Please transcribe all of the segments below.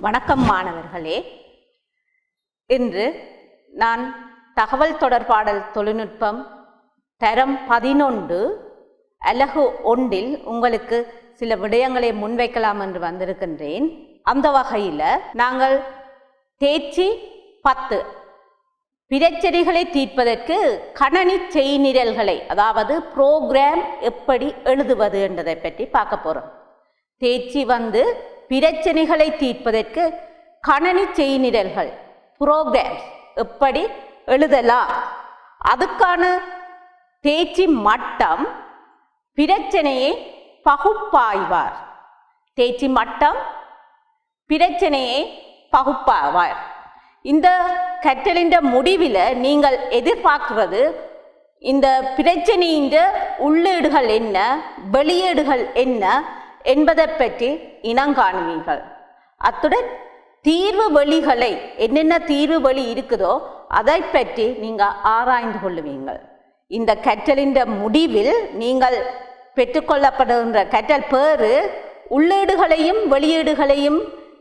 வணக்கம் மாணவர்களே. இன்று நான் தகவல் தொடர்பாடல் தொழில்நுட்பம் தரம் 11 அலகு 1 உங்களுக்கு சில விடயங்களை முன்வைக்கலாம் என்று வந்திருக்கின்றேன். அந்த வகையில் நாங்கள் தேர்ச்சி 10 பிரச்சனைகளை தீர்ப்பதற்கு கணனி செய்நிரல்களை, அதாவது புரோகிராம் எப்படி எழுதுவது என்றதை பற்றி பார்க்க போகிறோம். தேர்ச்சி பிரச்சனைகளை தீர்ப்பதற்கு கணனி செய்நிரல்கள் புரோகிராம்ஸ் எப்படி எழுதலாம், அதுக்கான தேர்ச்சி மட்டம் பிரச்சனையை பகுப்பாய்வார். தேர்ச்சி மட்டம் பிரச்சனையை பகுப்பாய்வார். இந்த கற்றலின் முடிவில் நீங்கள் எதிர்பார்க்கிறது இந்த பிரச்சனையின் உள்ளீடுகள் என்ன, வெளியீடுகள் என்ன என்பதை பற்றி இனங்காணுவீர்கள். அத்துடன் தீர்வு வழிகளை, என்னென்ன தீர்வு வழி இருக்குதோ அதை பற்றி நீங்கள் ஆராய்ந்து கொள்ளுவீங்கள். இந்த கற்றலின் முடிவில் நீங்கள் பெற்றுக்கொள்ளப்படுகின்ற கற்றல் பேறு உள்ளீடுகளையும் வெளியீடுகளையும்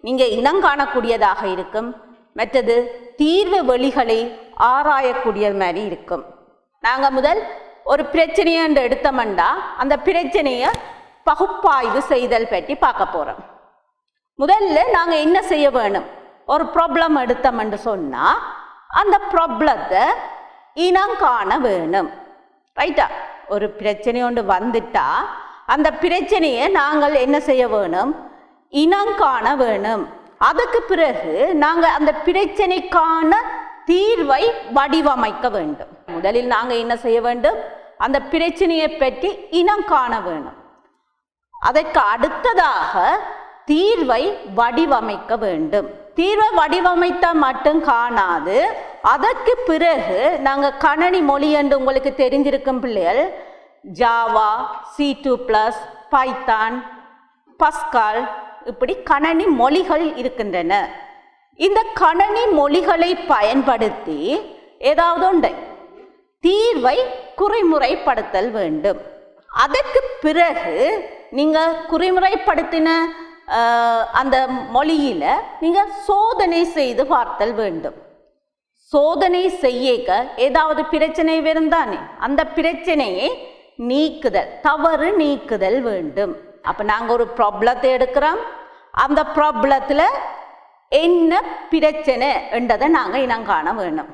நீங்கள் இனங்காணக்கூடியதாக இருக்கும். மற்றது தீர்வு வழிகளை ஆராயக்கூடிய மாதிரி இருக்கும். நாங்கள் முதல் ஒரு பிரச்சனையை எடுத்தோம்னா அந்த பிரச்சனையை பகுப்பாய்வு செய்தல் பற்றி பார்க்க போகிறோம். முதல்ல நாங்கள் என்ன செய்ய வேணும், ஒரு ப்ராப்ளம் எடுத்தோம்னு சொன்னால் அந்த ப்ராப்ளத்தை இனங்காண வேணும். ரைட்டா? ஒரு பிரச்சனை ஒன்று வந்துட்டா அந்த பிரச்சனையை நாங்கள் என்ன செய்ய வேணும், இனங்காண வேணும். அதுக்கு பிறகு நாங்கள் அந்த பிரச்சனைக்கான தீர்வை வடிவமைக்க வேண்டும். முதலில் நாங்கள் என்ன செய்ய வேண்டும், அந்த பிரச்சனையை பற்றி இனம் காண வேணும். அதற்கு அடுத்ததாக தீர்வை வடிவமைக்க வேண்டும். தீர்வை வடிவமைத்தால் மட்டும் காணாது, அதற்கு பிறகு நாங்கள் கணனி மொழி என்று உங்களுக்கு தெரிஞ்சிருக்கும் பிள்ளைகள், ஜாவா, C2+, பைத்தான், பஸ்கால், இப்படி கணனி மொழிகள் இருக்கின்றன. இந்த கணனி மொழிகளை பயன்படுத்தி ஏதாவது ஒன்றை தீர்வை குறிமுறைப்படுத்தல் வேண்டும். அதற்கு பிறகு நீங்கள் குறிமுறைப்படுத்தின அந்த மொழியில் நீங்கள் சோதனை செய்து பார்த்தல் வேண்டும். சோதனை செய்ய ஏதாவது பிரச்சனை இருந்தானே அந்த பிரச்சனையை நீக்குதல், தவறு நீக்குதல் வேண்டும். அப்போ நாங்கள் ஒரு ப்ராப்ளத்தை எடுக்கிறோம், அந்த ப்ராப்ளத்தில் என்ன பிரச்சனை என்றதை நாங்கள் இனங்காண வேணும்.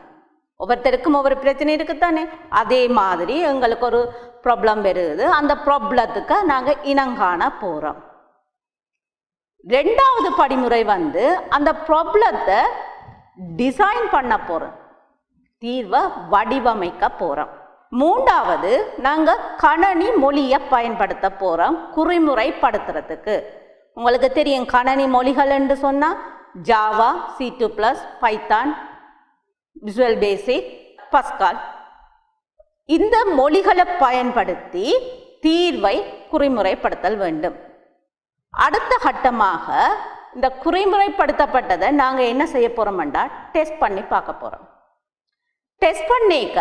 ஒவ்வொருத்தருக்கும் ஒவ்வொரு பிரச்சனை இருக்குத்தானே, அதே மாதிரி எங்களுக்கு ஒரு ப்ராப்ளம் வருது, அந்த ப்ராப்ளத்துக்கு நாங்கள் இனங்காண போகிறோம். ரெண்டாவது படிமுறை அந்த ப்ராப்ளத்தை டிசைன் பண்ண போகிறோம், தீர்வை வடிவமைக்க போகிறோம். மூன்றாவது நாங்கள் கணனி மொழியை பயன்படுத்த போகிறோம் குறிமுறைப்படுத்துறதுக்கு. உங்களுக்கு தெரியும் கணனி மொழிகள் என்று சொன்னால் ஜாவா, C2+, பைத்தான், விசுவல் பேசிக், பஸ்கால். இந்த மொழிகளை பயன்படுத்தி தீர்வை குறிமுறைப்படுத்தல் வேண்டும். அடுத்த கட்டமாக இந்த குறிமுறைப்படுத்தப்பட்டதை நாங்கள் என்ன செய்ய போகிறோம்னா டெஸ்ட் பண்ணி பார்க்க போகிறோம். டெஸ்ட் பண்ணிக்க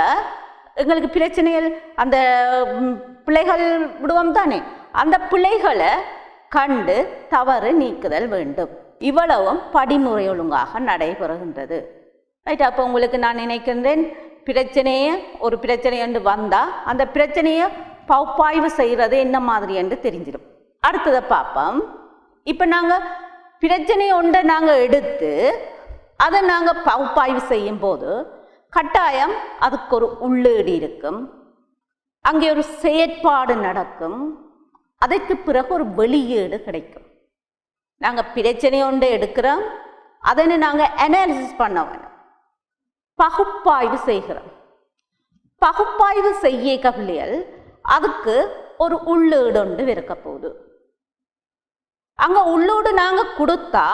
எங்களுக்கு பிரச்சனைகள், அந்த பிழைகள் விடுவோம் தானே, அந்த பிழைகளை கண்டு தவறு நீக்குதல் வேண்டும். இவ்வளவும் படிமுறை ஒழுங்காக நடைபெறுகின்றது. ரைட்? அப்போ உங்களுக்கு நான் நினைக்கின்றேன், ஒரு பிரச்சனை என்று வந்தால் அந்த பிரச்சனையை பகுப்பாய்வு செய்கிறது என்ன மாதிரி என்று தெரிஞ்சிடும். அடுத்ததை பார்ப்போம். இப்போ நாங்கள் பிரச்சனை ஒன்றை நாங்கள் எடுத்து அதை நாங்கள் பகுப்பாய்வு செய்யும் போது கட்டாயம் அதுக்கு ஒரு உள்ளீடு இருக்கும், அங்கே ஒரு செயற்பாடு நடக்கும், அதற்கு பிறகு ஒரு வெளியீடு கிடைக்கும். நாங்கள் பிரச்சனை ஒன்றை எடுக்கிறோம், அதனை நாங்கள் அனாலிசிஸ் பண்ண வேணும், பகுப்பாய்வு செய்கிறோம். பகுப்பாய்வு செய்ய பிள்ளைகள் அதுக்கு ஒரு உள்ளீடு ஒன்று இருக்க போகுது. அங்கே உள்ளீடு நாங்கள் கொடுத்தா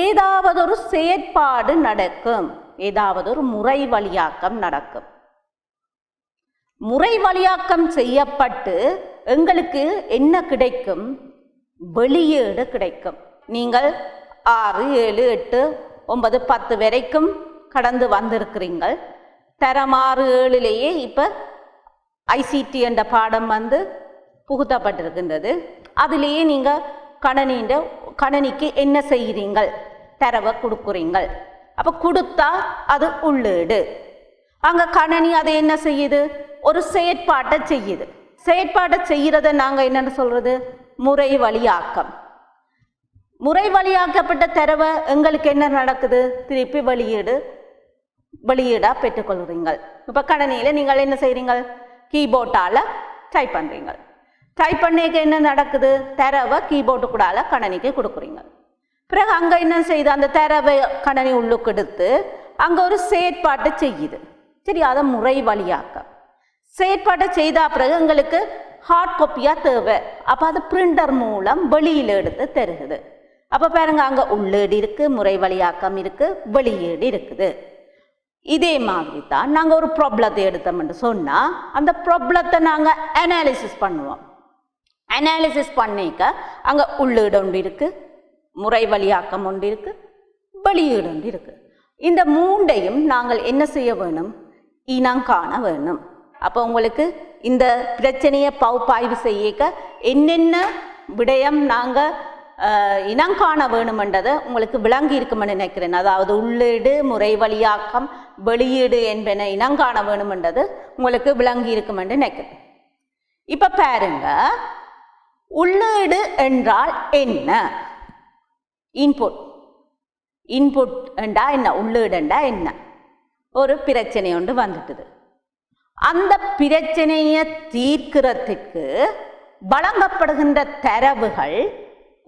ஏதாவது ஒரு செயற்பாடு நடக்கும், ஏதாவது ஒரு முறை வழியாக்கம் நடக்கும். முறை வழியாக்கம் செய்யப்பட்டு எங்களுக்கு என்ன கிடைக்கும், வெளியீடு கிடைக்கும். நீங்கள் 6, 7, 8, 9, 10 வரைக்கும் கடந்து வந்திருக்கிறீங்கள். தரம் 6, 7லேயே இப்போ ICT என்ற பாடம் புகுத்தப்பட்டிருக்கின்றது. அதிலேயே நீங்கள் கணனிக்கு என்ன செய்கிறீங்கள் தரவை கொடுக்குறீங்க. அப்போ கொடுத்தா அது உள்ளீடு. அங்கே கணனி அதை என்ன செய்யுது? ஒரு செயற்பாட்டை செய்யுது. செயற்பாட்டை செய்கிறத நாங்கள் என்னென்னு சொல்கிறது? முறை வழியாக்கம். முறை வழியாக்கப்பட்ட தரவை எங்களுக்கு என்ன நடக்குது? திருப்பி வெளியீடாக பெற்றுக்கொள்கிறீங்க. இப்போ கணனியில் நீங்கள் என்ன செய்கிறீங்க? கீபோர்டால் டைப் பண்ணுறீங்க. டைப் பண்ணிக்க என்ன நடக்குது? தரவை கீபோர்டு கூடால கணனிக்கு கொடுக்குறீங்க. பிறகு அங்கே என்ன செய்யுது? அந்த தரவை கணனி உள்ளுக்கு எடுத்து அங்கே ஒரு செயற்பாட்டை செய்யுது. சரி, அதை முறை வழியாக்கம். செயற்பாட்டை செய்த பிறகு எங்களுக்கு ஹார்ட் காப்பியாக தேவை. அப்போ அது பிரிண்டர் மூலம் வெளியில் எடுத்து தருகுது. அப்போ பாருங்க, அங்கே உள்ளீடு இருக்குது, முறை வழியாக்கம் இருக்குது, வெளியீடு இருக்குது. இதே மாதிரி தான் நாங்கள் ஒரு ப்ராப்ளத்தை எடுத்தோம்னு சொன்னால் அந்த ப்ராப்ளத்தை நாங்கள் அனாலிசிஸ் பண்ணுவோம். அனாலிசிஸ் பண்ணிக்க அங்கே உள்ளீடு ஒன்று இருக்குது, முறை வழியாக்கம் ஒன்று இருக்குது, வெளியீடு ஒன்று இருக்குது. இந்த மூண்டையும் நாங்கள் என்ன செய்ய வேணும்? இனம் காண வேணும். அப்போ உங்களுக்கு இந்த பிரச்சனையை பகுப்பாய்வு செய்யக்க என்னென்ன விடயம் நாங்கள் இனம் காண வேணுமென்றதை உங்களுக்கு விளங்கி இருக்குமென்னு நினைக்கிறேன். அதாவது உள்ளீடு, முறை வழியாக்கம், வெளியீடு என்பன இனம் காண வேணுமென்றது உங்களுக்கு விளங்கி இருக்குமென்று நினைக்கிறேன். இப்போ பாருங்க, உள்ளீடு என்றால் என்ன? இன்புட். இன்புட் என்றா என்ன? உள்ளீடு என்றா என்ன? ஒரு பிரச்சனை ஒன்று வந்துட்டுது. அந்த பிரச்சனையை தீர்க்கிறதுக்கு வழங்கப்படுகின்ற தரவுகள்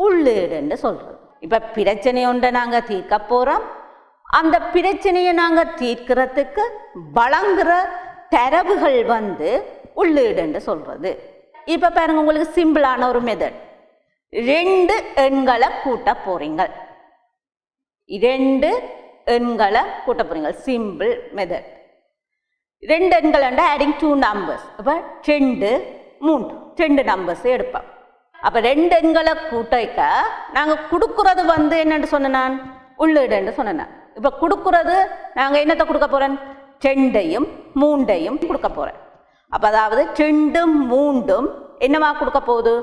உள்ளீடு என்று சொல்றது. இப்ப பிரச்சனை ஒன்றை நாங்கள் தீர்க்க போறோம். அந்த பிரச்சனையை நாங்கள் தீர்க்கிறதுக்கு வழங்குற தரவுகள் உள்ளீடு என்று சொல்றது. இப்ப பாருங்க, உங்களுக்கு சிம்பிளான ஒரு மெத்தட். 2 எண்களை கூட்ட போறீங்க. 2 எண்களை கூட்ட போறீங்க. Simple method. 2 எண்கள் ஆடிங் 2 நம்பர்ஸ். அப்போ 2, 3 2 நம்பர்ஸ் எடுப்போம். அப்போ 2 எண்களை கூட்டிக்க நாங்கள் கொடுக்குறது என்னென்னு சொன்னேன்? உள்ளீடுன்னு சொன்னேன். இப்போ கொடுக்குறது நாங்கள் என்னத்தை கொடுக்க போகிறேன்? 2ஐயும் 3ஐயும் கொடுக்க போகிறேன். அப்போ அதாவது 2ம் 3ம் என்னவா கொடுக்க போகுது?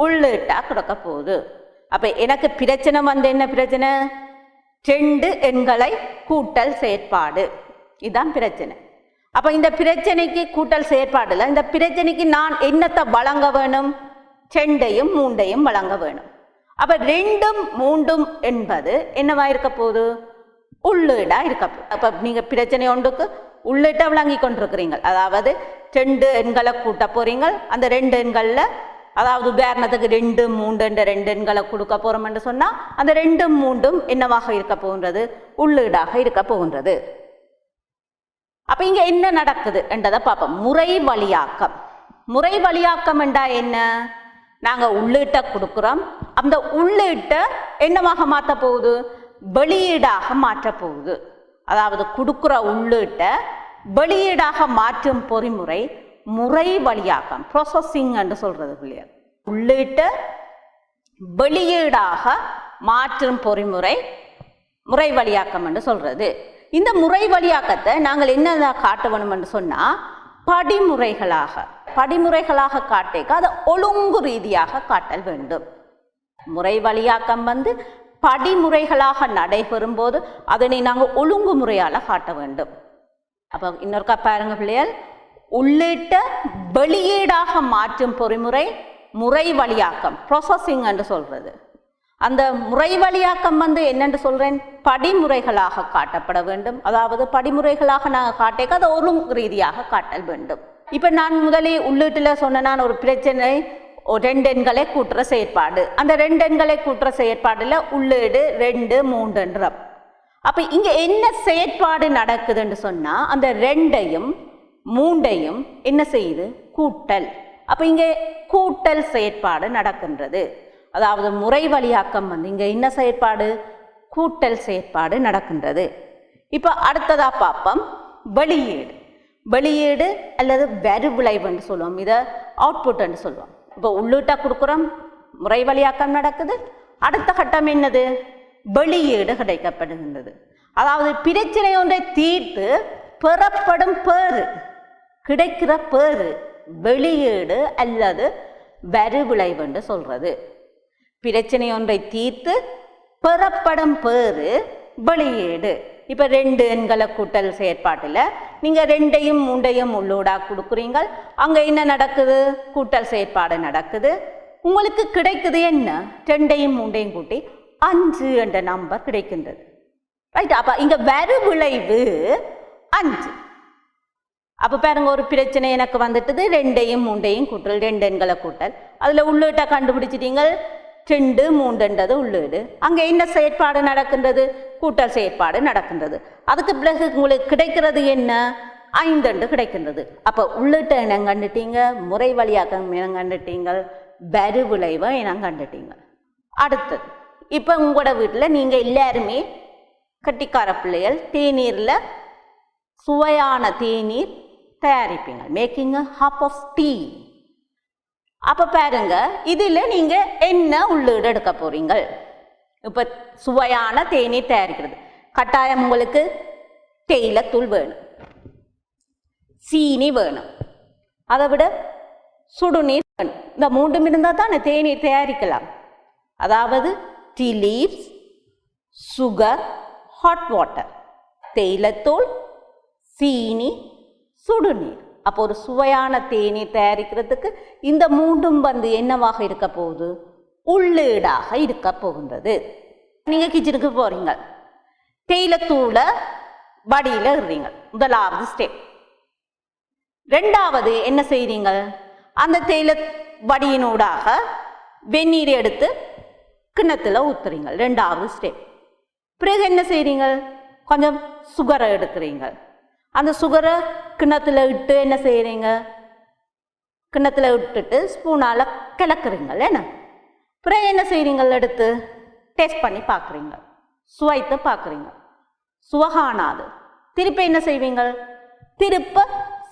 உள்ளீட்டாக கொடுக்க போகுது. அப்போ எனக்கு பிரச்சனை என்ன பிரச்சனை? 2 எண்களை கூட்டல் செயற்பாடு. இதுதான் பிரச்சனை. அப்போ இந்த பிரச்சனைக்கு கூட்டல் செயற்பாடுல இந்த பிரச்சனைக்கு நான் என்னத்தை வழங்க வேணும்? 2ஐயும் 3ஐயும் வழங்க வேணும். அப்போ 2ம் 3ம் என்பது என்னவா இருக்க போகுது? உள்ளீடா இருக்க போகுது. அப்போ நீங்கள் பிரச்சனை ஒன்றுக்கு உள்ளீட்டை விளங்கி கொண்டிருக்கிறீங்க. அதாவது 2 எண்களை கூட்ட போறீங்க. அந்த 2 எண்களில் அதாவது உதாரணத்துக்கு 2, 3 என்ற 2 எண்களை கொடுக்க போறோம் என்று சொன்னால் அந்த 2ம் 3ம் என்னவாக இருக்க போகின்றது? உள்ளீடாக இருக்க போகின்றது. அப்ப இங்க என்ன நடக்குது என்றதை பார்ப்போம். முறை வழியாக்கம். முறை வழியாக்கம் என்றா என்ன? நாங்க உள்ளீட்டை கொடுக்கிறோம். அந்த உள்ளீட்டை என்னவாக மாற்ற போகுது? வெளியீடாக மாற்ற போகுது. அதாவது கொடுக்குற உள்ளீட்டை வெளியீடாக மாற்றும் பொறிமுறை முறை வழியாக்கம், ப்ராசஸிங் என்று சொல்றது இல்லையா. உள்ளீட்டை வெளியீடாக மாற்றும் பொறிமுறை முறை வழியாக்கம் என்று சொல்றது. இந்த முறை வழியாக்கத்தை நாங்கள் என்ன காட்ட வேணும் என்று சொன்னால் படிமுறைகளாக காட்டிக்க அதை ஒழுங்கு ரீதியாக காட்டல் வேண்டும். முறை வழியாக்கம் படிமுறைகளாக நடைபெறும் போது அதனை நாங்கள் ஒழுங்கு முறையால் காட்ட வேண்டும். அப்போ இன்னொருக்கா பாருங்க பிள்ளைகள், உள்ளீட்டை வெளியீடாக மாற்றும் பொறிமுறை முறை வழியாக்கம், ப்ராசஸிங் என்று சொல்றது. அந்த முறை வழியாக்கம் என்னென்று சொல்றேன்? படிமுறைகளாக காட்டப்பட வேண்டும். அதாவது படிமுறைகளாக நாங்கள் காட்டிக்க அதை ஒழுங்கு ரீதியாக காட்டல் வேண்டும். இப்போ நான் முதலே உள்ளீட்டில் சொன்ன ஒரு பிரச்சனை 2 எண்களை கூட்டுற செயற்பாடு. அந்த 2 எண்களை கூட்டுற செயற்பாடுல உள்ளீடு 2, 3 என்ற. அப்போ இங்கே என்ன செயற்பாடு நடக்குதுன்னு சொன்னால் அந்த 2ஐயும் 3ஐயும் என்ன செய்யுது? கூட்டல். அப்போ இங்கே கூட்டல் செயற்பாடு நடக்கின்றது. அதாவது முறை வழியாக்கம் இங்கே என்ன செயற்பாடு? கூட்டல் செயற்பாடு நடக்கின்றது. இப்போ அடுத்ததா பார்ப்போம் வெளியீடு. வெளியீடு அல்லது வரிவிளைவுன்னு சொல்லுவோம். இதை அவுட்புட் என்று சொல்லுவோம். இப்போ உள்ளீட்டை கொடுக்குறோம், முறை வழியாக்கம் நடக்குது. அடுத்த கட்டம் என்னது? வெளியீடு கிடைக்கப்படுகின்றது. அதாவது பிரச்சனை ஒன்றை தீர்த்து பெறப்படும் பேறு, கிடைக்கிற பேறு வெளியீடு அல்லது வரிவிளைவு என்று சொல்றது. பிரச்சனை ஒன்றை தீர்த்து பெறப்படும் பேரு வெளியீடு. இப்போ 2 எண்களை கூட்டல் செயற்பாட்டில் நீங்கள் 2ஐயும் 3ஐயும் உள்ளூடாக கொடுக்குறீங்க. அங்கே என்ன நடக்குது? கூட்டல் செயற்பாடு நடக்குது. உங்களுக்கு கிடைக்குது என்ன? 2ஐயும் 3ஐயும் கூட்டி 5 என்ற நம்பர் கிடைக்கின்றது. ரைட். அப்போ இங்கே வரு விளைவு 5. அப்போ பாருங்க, ஒரு பிரச்சனை எனக்கு வந்துட்டுது. 2ஐயும் 3ஐயும் கூட்டல், 2 எண்களை கூட்டல், அதில் உள்ளீட்டை கண்டுபிடிச்சிட்டீங்க. 2 3ன்றது உள்ளீடு. அங்கே என்ன செயற்பாடு நடக்கின்றது? கூட்டல் செயற்பாடு நடக்கின்றது. அதுக்கு பிறகு உங்களுக்கு கிடைக்கிறது என்ன? 5 கிடைக்கின்றது. அப்போ உள்ளீட்டை இனம் கண்டுட்டீங்க, முறை வழியாக்கம் இனம் கண்டுட்டீங்க, வரு விளைவை இனம் கண்டுட்டீங்க. அடுத்தது, இப்போ உங்களோட வீட்டில் நீங்கள் எல்லாருமே கட்டிக்கார பிள்ளைகள் தேநீரில் சுவையான தேநீர் தயாரிப்பீங்க. Making a cup of tea. அப்போ பாருங்க, இதில் நீங்கள் என்ன உள்ளீடு எடுக்க போறீங்க? இப்போ சுவையான தேநீர் தயாரிக்கிறது கட்டாயம் உங்களுக்கு தேயிலைத்தூள் வேணும், சீனி வேணும், அதை விட சுடுநீர் வேணும். இந்த 3 இருந்தால் தானே தேநீர் தயாரிக்கலாம். அதாவது tea leaves, sugar, hot water, தேயிலைத்தூள், சீனி, சுடுநீர். அப்போ ஒரு சுவையான தேநீர் தயாரிக்கிறதுக்கு இந்த 3ம் வந்து என்னவாக இருக்க போகுது? உள்ளீடாக இருக்க போகின்றது. நீங்கள் கிச்சனுக்கு போகிறீங்க, தேயிலைத்தூளை வடியில் இடுறீங்க, முதலாவது ஸ்டெப். 2வது என்ன செய்கிறீங்க? அந்த தேயிலை வடியினூடாக வெந்நீரை எடுத்து கிண்ணத்தில் ஊற்றுறீங்க, 2வது ஸ்டெப். பிறகு என்ன செய்கிறீங்க? கொஞ்சம் சுகரை எடுக்கிறீங்க, அந்த சுகரை கிண்ணத்தில் இட்டு என்ன செய்கிறீங்க? கிண்ணத்தில் விட்டுட்டு ஸ்பூனால் கிளக்குறீங்க. என்ன பிறகு என்ன செய்கிறீங்க? எடுத்து டேஸ்ட் பண்ணி பார்க்குறீங்க, சுவைத்து பார்க்குறீங்க, சுவகானாது. திருப்பி என்ன செய்வீங்க? திருப்ப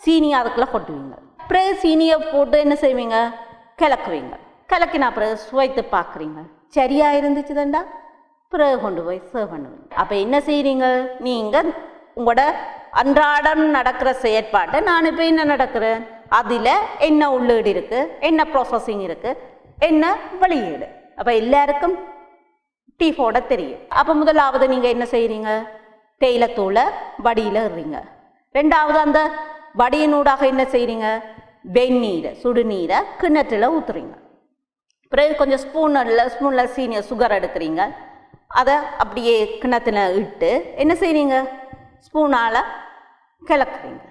சீனி அதுக்குள்ளே கொட்டுவீங்க. பிறகு சீனியை போட்டு என்ன செய்வீங்க? கிளக்குவீங்க. கிளக்கினா பிறகு சுவைத்து பார்க்குறீங்க, சரியா இருந்துச்சு தாண்டா, பிறகு கொண்டு போய் சர்வ் பண்ணுவீங்க. அப்போ என்ன செய்கிறீங்க? நீங்கள் உங்களோட அன்றாடம் நடக்கிற செயற்பாட்டை நான் இப்போ என்ன நடக்கிறேன், அதில் என்ன உள்ளீடு இருக்குது, என்ன ப்ராசஸிங் இருக்குது, என்ன வெளியீடு. அப்போ எல்லாருக்கும் டீ போட தெரியும். அப்போ முதலாவது நீங்கள் என்ன செய்கிறீங்க? தேயிலைத்தூளை வடியில் இடுறீங்க. 2வது அந்த வடியினூடாக என்ன செய்கிறீங்க? வெந்நீரை, சுடுநீரை கிண்ணத்தில் ஊற்றுறீங்க. பிறகு கொஞ்சம் ஸ்பூனில் சீனியை சுகர் எடுக்கிறீங்க, அதை அப்படியே கிண்ணத்தில் இட்டு என்ன செய்கிறீங்க? ஸ்பூனால் கிளக்குறீங்க.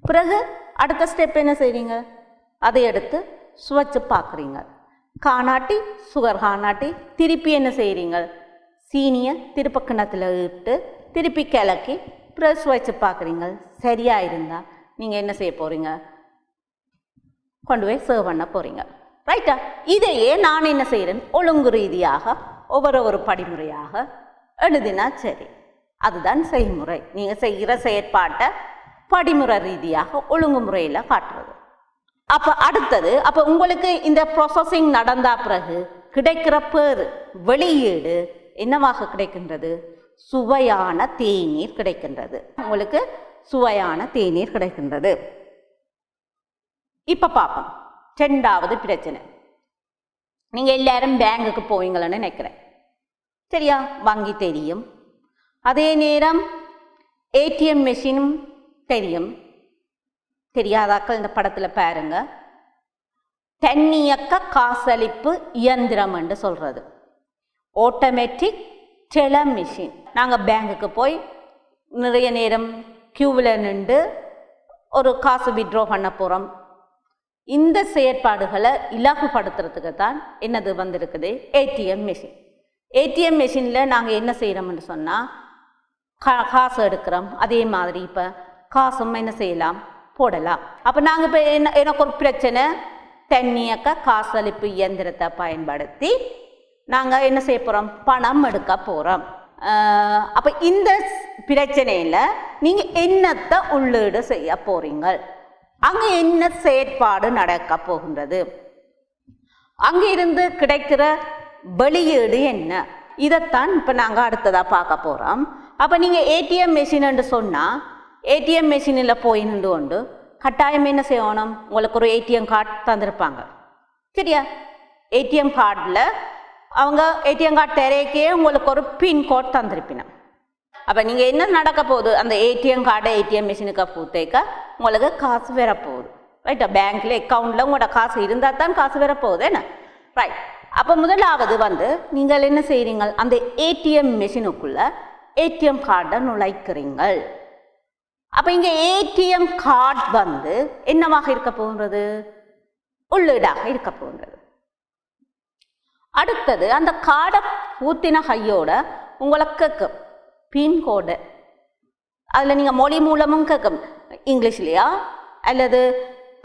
பிறகு அடுத்த ஸ்டெப் என்ன செய்கிறீங்க? அதை எடுத்து சுவைச்சு பார்க்குறீங்க, காணாட்டி சுகர் காணாட்டி திருப்பி என்ன செய்கிறீங்க? சீனியை திருப்ப கிண்ணத்தில் இட்டு திருப்பி கிளக்கி பிறகு சுவைச்சு பார்க்குறீங்க. சரியாக இருந்தால் நீங்கள் என்ன செய்ய போகிறீங்க? கொண்டு போய் சர்வ் பண்ண போகிறீங்க. ரைட்டா? இதையே நான் என்ன செய்கிறேன்? ஒழுங்கு ரீதியாக ஒவ்வொரு படிமுறையாக எழுதினா சரி. அதுதான் செய்முறை. நீங்கள் செய்கிற செயற்பாட்டை படிமுறை ரீதியாக ஒழுங்குமுறையில் காட்டுறது. அப்போ அடுத்தது, அப்போ உங்களுக்கு இந்த ப்ராசஸிங் நடந்த பிறகு கிடைக்கிற பேர் வெளியீடு என்னவாக கிடைக்கின்றது? சுவையான தேநீர் கிடைக்கின்றது. உங்களுக்கு சுவையான தேநீர் கிடைக்கின்றது. இப்போ பார்ப்போம் 2வது பிரச்சனை. நீங்கள் எல்லாரும் பேங்குக்கு போவீங்களன்னு நினைக்கிறேன், சரியா? வங்கி தெரியும், அதே நேரம் ஏடிஎம் மெஷினும் தெரியும். தெரியாதாக்கள் இந்த படத்தில் பாருங்க, தன்னியக்க காசளிப்பு இயந்திரம் என்று சொல்கிறது ஆட்டோமேட்டிக் டெல்லர் மிஷின். நாங்கள் பேங்குக்கு போய் நிறைய நேரம் கியூவில் நின்று ஒரு காசு வித்ட்ரா பண்ண போகிறோம். இந்த செயற்பாடுகளை இலகுபடுத்துறதுக்கு தான் என்னது வந்திருக்குது? ATM machine. ஏடிஎம் மெஷினில் நாங்கள் என்ன செய்கிறோம்னு சொன்னால் காசு எடுக்கிறோம், அதே மாதிரி இப்போ காசும் என்ன செய்யலாம்? போடலாம். அப்போ நாங்கள் இப்போ எனக்கு ஒரு பிரச்சனை, தன்னியக்க காசளிப்பு இயந்திரத்தை பயன்படுத்தி நாங்கள் என்ன செய்ய போகிறோம்? பணம் எடுக்க போகிறோம். அப்போ இந்த பிரச்சனையில் நீங்கள் என்னத்தை உள்ளீடு செய்ய போகிறீங்க? அங்கே என்ன செயற்பாடு நடக்க போகின்றது? அங்கே இருந்து கிடைக்கிற வெளியீடு என்ன? இதைத்தான் இப்போ நாங்கள் அடுத்ததாக பார்க்க போகிறோம். அப்போ நீங்கள் ஏடிஎம் மெஷின் என்று சொன்னால் ஏடிஎம் மெஷினில் போய் நின்று கொண்டு கட்டாயம் என்ன செய்யணும்? உங்களுக்கு ஒரு ஏடிஎம் கார்டு தந்திருப்பாங்க, சரியா? ஏடிஎம் கார்டில் அவங்க ஏடிஎம் கார்டு திரைக்கே உங்களுக்கு ஒரு பின்கோட் தந்திருப்பினோம். அப்போ நீங்கள் என்ன நடக்க போகுது, அந்த ஏடிஎம் கார்டை ஏடிஎம் மிஷினுக்கு பூத்தேக்க உங்களுக்கு காசு வரப்போகுது. ரைட்டா? பேங்க்கில் அக்கௌண்ட்டில் உங்களோட காசு இருந்தால் தான் காசு வரப்போகுது என்ன? ரைட். அப்போ முதலாவது நீங்கள் என்ன செய்கிறீங்க, அந்த ஏடிஎம் மிஷினுக்குள்ளே ஏடிஎம் கார்டை நுழைக்கிறீங்கள். அப்போ இங்கே ஏடிஎம் கார்டு என்னவாக இருக்க போகிறது, உள்ளீடாக இருக்க போகிறது. அடுத்தது அந்த கார்டை ஊத்தின கையோட உங்களுக்கு கேட்கும் பின்கோடு. அதில் நீங்கள் மொழி மூலமும் கேட்கும், இங்கிலீஷ்லையா அல்லது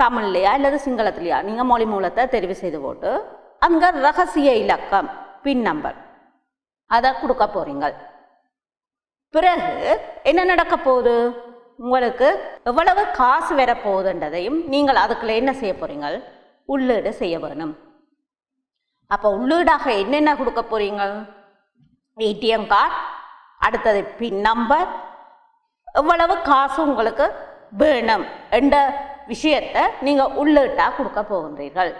தமிழ்லையா அல்லது சிங்களத்துலையா. நீங்கள் மொழி மூலத்தை தெரிவு செய்து போட்டு அங்கே ரகசிய இலக்கம் பின் நம்பர் அதை கொடுக்க போறீங்க. பிறகு என்ன நடக்க போகுது, உங்களுக்கு எவ்வளவு காசு வர போகுதுன்றதையும் நீங்கள் அதுக்குள்ள என்ன செய்ய போறீங்க, உள்ளீடு செய்ய வேணும். அப்போ உள்ளீடாக என்னென்ன கொடுக்க போறீங்க, ஏடிஎம் கார்டு, அடுத்தது பின் நம்பர், எவ்வளவு காசு உங்களுக்கு வேணும் என்ற விஷயத்தை நீங்கள் உள்ளீட்டாக கொடுக்க போகின்றீர்கள்.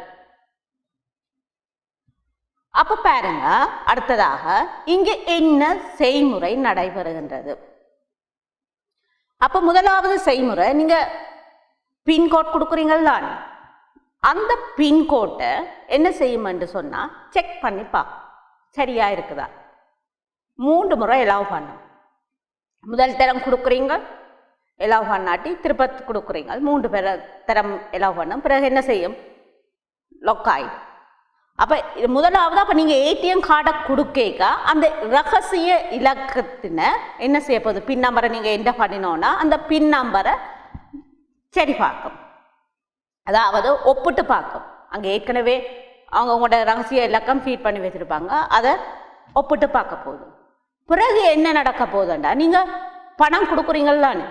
அப்போ பாருங்க, அடுத்ததாக இங்கே என்ன செய்முறை நடைபெறுகின்றது. அப்போ முதலாவது செய்முறை, நீங்கள் பின்கோட் கொடுக்குறீங்கள் தான், அந்த பின்கோட்டை என்ன செய்யும் என்று சொன்னால் செக் பண்ணிப்பா சரியா இருக்குதா. 3 முறை எலாவ் பண்ணும். முதல் தரம் கொடுக்குறீங்க, எலாவ் பண்ணாட்டி திருப்ப கொடுக்குறீங்க, 3 தரம் எலாவ் பண்ணும். பிறகு என்ன செய்யும், லொக் ஆயிடும். அப்போ முதலாவது அப்போ நீங்கள் ஏடிஎம் கார்டை கொடுக்க அந்த ரகசிய இலக்கத்தின என்ன செய்ய போகுது, பின் நம்பரை நீங்கள் என்ன பண்ணினோன்னா அந்த பின் நம்பரை சரி பார்க்கும், அதாவது ஒப்பிட்டு பார்க்கும். அங்கே ஏற்கனவே அவங்க உங்களோட ரகசிய இலக்கம் ஃபீட் பண்ணி வச்சுருப்பாங்க, அதை ஒப்பிட்டு பார்க்க போகுது. பிறகு என்ன நடக்க போகுதுண்டா, நீங்கள் பணம் கொடுக்குறீங்களான்னு,